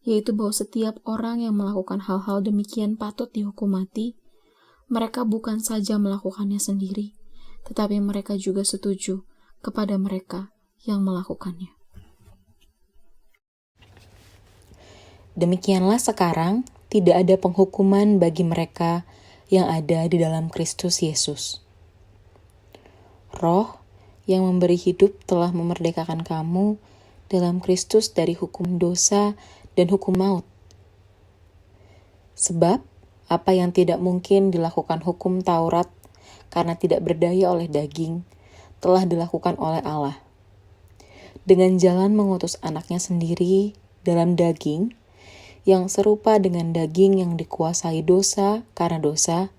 Speaker 2: yaitu bahwa setiap orang yang melakukan hal-hal demikian patut dihukum mati, mereka bukan saja melakukannya sendiri, tetapi mereka juga setuju kepada mereka yang melakukannya.
Speaker 1: Demikianlah sekarang tidak ada penghukuman bagi mereka yang ada di dalam Kristus Yesus. Roh yang memberi hidup telah memerdekakan kamu dalam Kristus dari hukum dosa dan hukum maut. Sebab apa yang tidak mungkin dilakukan hukum Taurat karena tidak berdaya oleh daging, telah dilakukan oleh Allah. Dengan jalan mengutus anaknya sendiri dalam daging, yang serupa dengan daging yang dikuasai dosa karena dosa,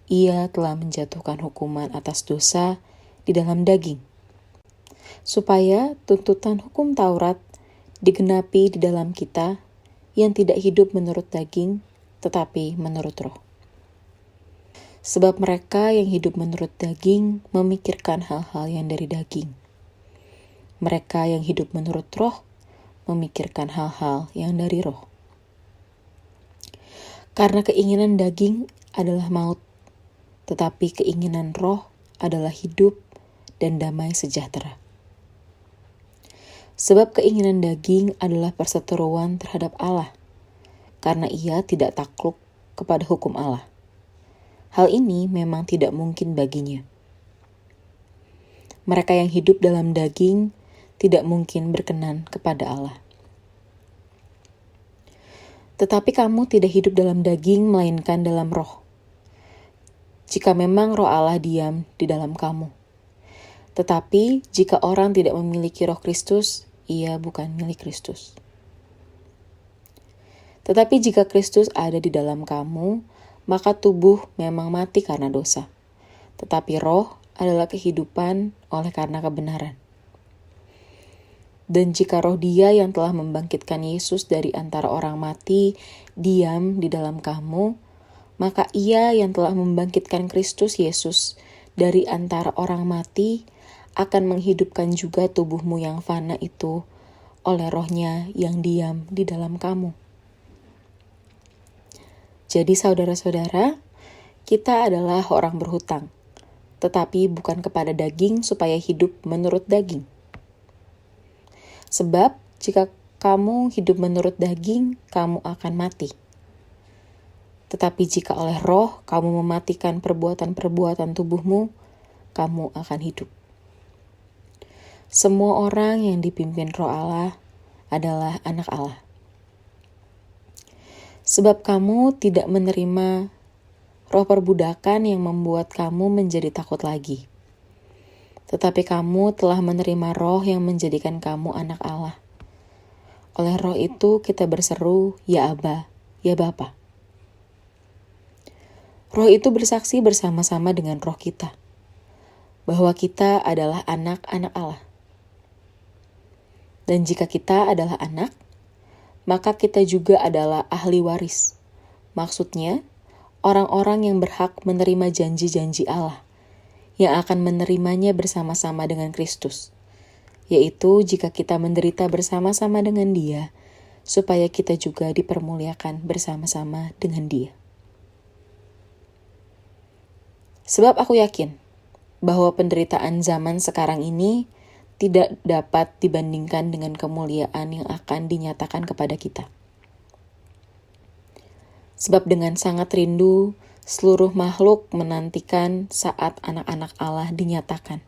Speaker 1: ia telah menjatuhkan hukuman atas dosa di dalam daging, supaya tuntutan hukum Taurat digenapi di dalam kita yang tidak hidup menurut daging, tetapi menurut roh. Sebab mereka yang hidup menurut daging memikirkan hal-hal yang dari daging. Mereka yang hidup menurut roh memikirkan hal-hal yang dari roh. Karena keinginan daging adalah maut, tetapi keinginan roh adalah hidup dan damai sejahtera. Sebab keinginan daging adalah perseteruan terhadap Allah, karena ia tidak takluk kepada hukum Allah. Hal ini memang tidak mungkin baginya. Mereka yang hidup dalam daging tidak mungkin berkenan kepada Allah. Tetapi kamu tidak hidup dalam daging, melainkan dalam roh. Jika memang roh Allah diam di dalam kamu. Tetapi jika orang tidak memiliki roh Kristus, ia bukan milik Kristus. Tetapi jika Kristus ada di dalam kamu, maka tubuh memang mati karena dosa. Tetapi roh adalah kehidupan oleh karena kebenaran. Dan jika roh Dia yang telah membangkitkan Yesus dari antara orang mati diam di dalam kamu, maka Ia yang telah membangkitkan Kristus Yesus dari antara orang mati akan menghidupkan juga tubuhmu yang fana itu oleh roh-Nya yang diam di dalam kamu. Jadi saudara-saudara, kita adalah orang berhutang, tetapi bukan kepada daging supaya hidup menurut daging. Sebab jika kamu hidup menurut daging, kamu akan mati. Tetapi jika oleh roh kamu mematikan perbuatan-perbuatan tubuhmu, kamu akan hidup. Semua orang yang dipimpin roh Allah adalah anak Allah. Sebab kamu tidak menerima roh perbudakan yang membuat kamu menjadi takut lagi. Tetapi kamu telah menerima roh yang menjadikan kamu anak Allah. Oleh roh itu kita berseru, ya Aba, ya Bapa. Roh itu bersaksi bersama-sama dengan roh kita, bahwa kita adalah anak-anak Allah. Dan jika kita adalah anak, maka kita juga adalah ahli waris. Maksudnya, orang-orang yang berhak menerima janji-janji Allah, yang akan menerimanya bersama-sama dengan Kristus, yaitu jika kita menderita bersama-sama dengan Dia, supaya kita juga dipermuliakan bersama-sama dengan Dia. Sebab aku yakin bahwa penderitaan zaman sekarang ini tidak dapat dibandingkan dengan kemuliaan yang akan dinyatakan kepada kita. Sebab dengan sangat rindu, seluruh makhluk menantikan saat anak-anak Allah dinyatakan.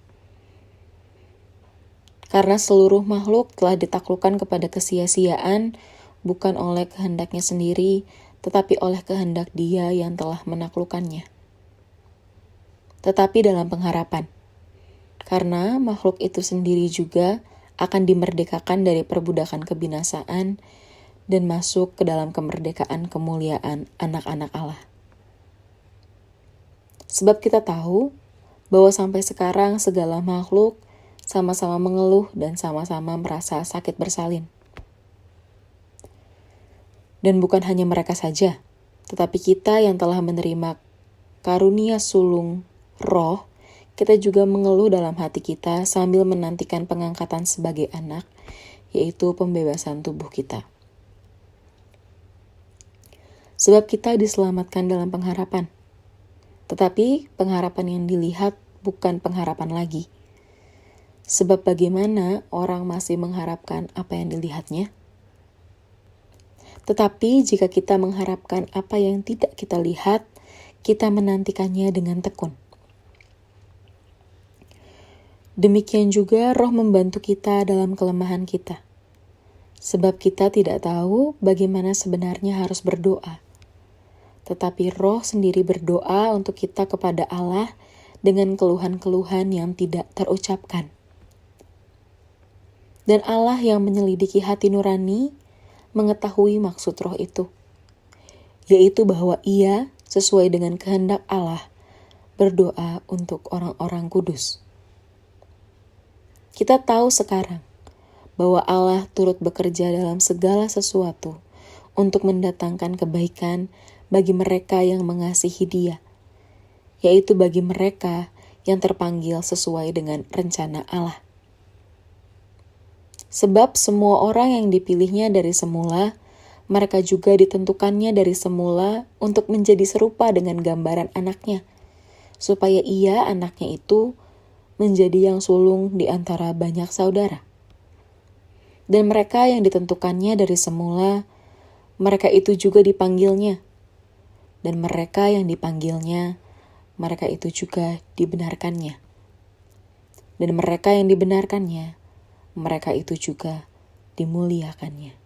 Speaker 1: Karena seluruh makhluk telah ditaklukkan kepada kesia-siaan, bukan oleh kehendaknya sendiri, tetapi oleh kehendak Dia yang telah menaklukkannya. Tetapi dalam pengharapan, karena makhluk itu sendiri juga akan dimerdekakan dari perbudakan kebinasaan dan masuk ke dalam kemerdekaan kemuliaan anak-anak Allah. Sebab kita tahu bahwa sampai sekarang segala makhluk sama-sama mengeluh dan sama-sama merasa sakit bersalin. Dan bukan hanya mereka saja, tetapi kita yang telah menerima karunia sulung roh, kita juga mengeluh dalam hati kita sambil menantikan pengangkatan sebagai anak, yaitu pembebasan tubuh kita. Sebab kita diselamatkan dalam pengharapan. Tetapi pengharapan yang dilihat bukan pengharapan lagi. Sebab bagaimana orang masih mengharapkan apa yang dilihatnya? Tetapi jika kita mengharapkan apa yang tidak kita lihat, kita menantikannya dengan tekun. Demikian juga roh membantu kita dalam kelemahan kita. Sebab kita tidak tahu bagaimana sebenarnya harus berdoa. Tetapi roh sendiri berdoa untuk kita kepada Allah dengan keluhan-keluhan yang tidak terucapkan. Dan Allah yang menyelidiki hati nurani mengetahui maksud roh itu, yaitu bahwa Ia sesuai dengan kehendak Allah berdoa untuk orang-orang kudus. Kita tahu sekarang bahwa Allah turut bekerja dalam segala sesuatu untuk mendatangkan kebaikan bagi mereka yang mengasihi Dia, yaitu bagi mereka yang terpanggil sesuai dengan rencana Allah. Sebab semua orang yang dipilihnya dari semula, mereka juga ditentukannya dari semula untuk menjadi serupa dengan gambaran anaknya, supaya Ia, anaknya itu, menjadi yang sulung di antara banyak saudara. Dan mereka yang ditentukannya dari semula, mereka itu juga dipanggilnya. Dan mereka yang dipanggilnya, mereka itu juga dibenarkannya. dan mereka yang dibenarkannya, mereka itu juga dimuliakannya.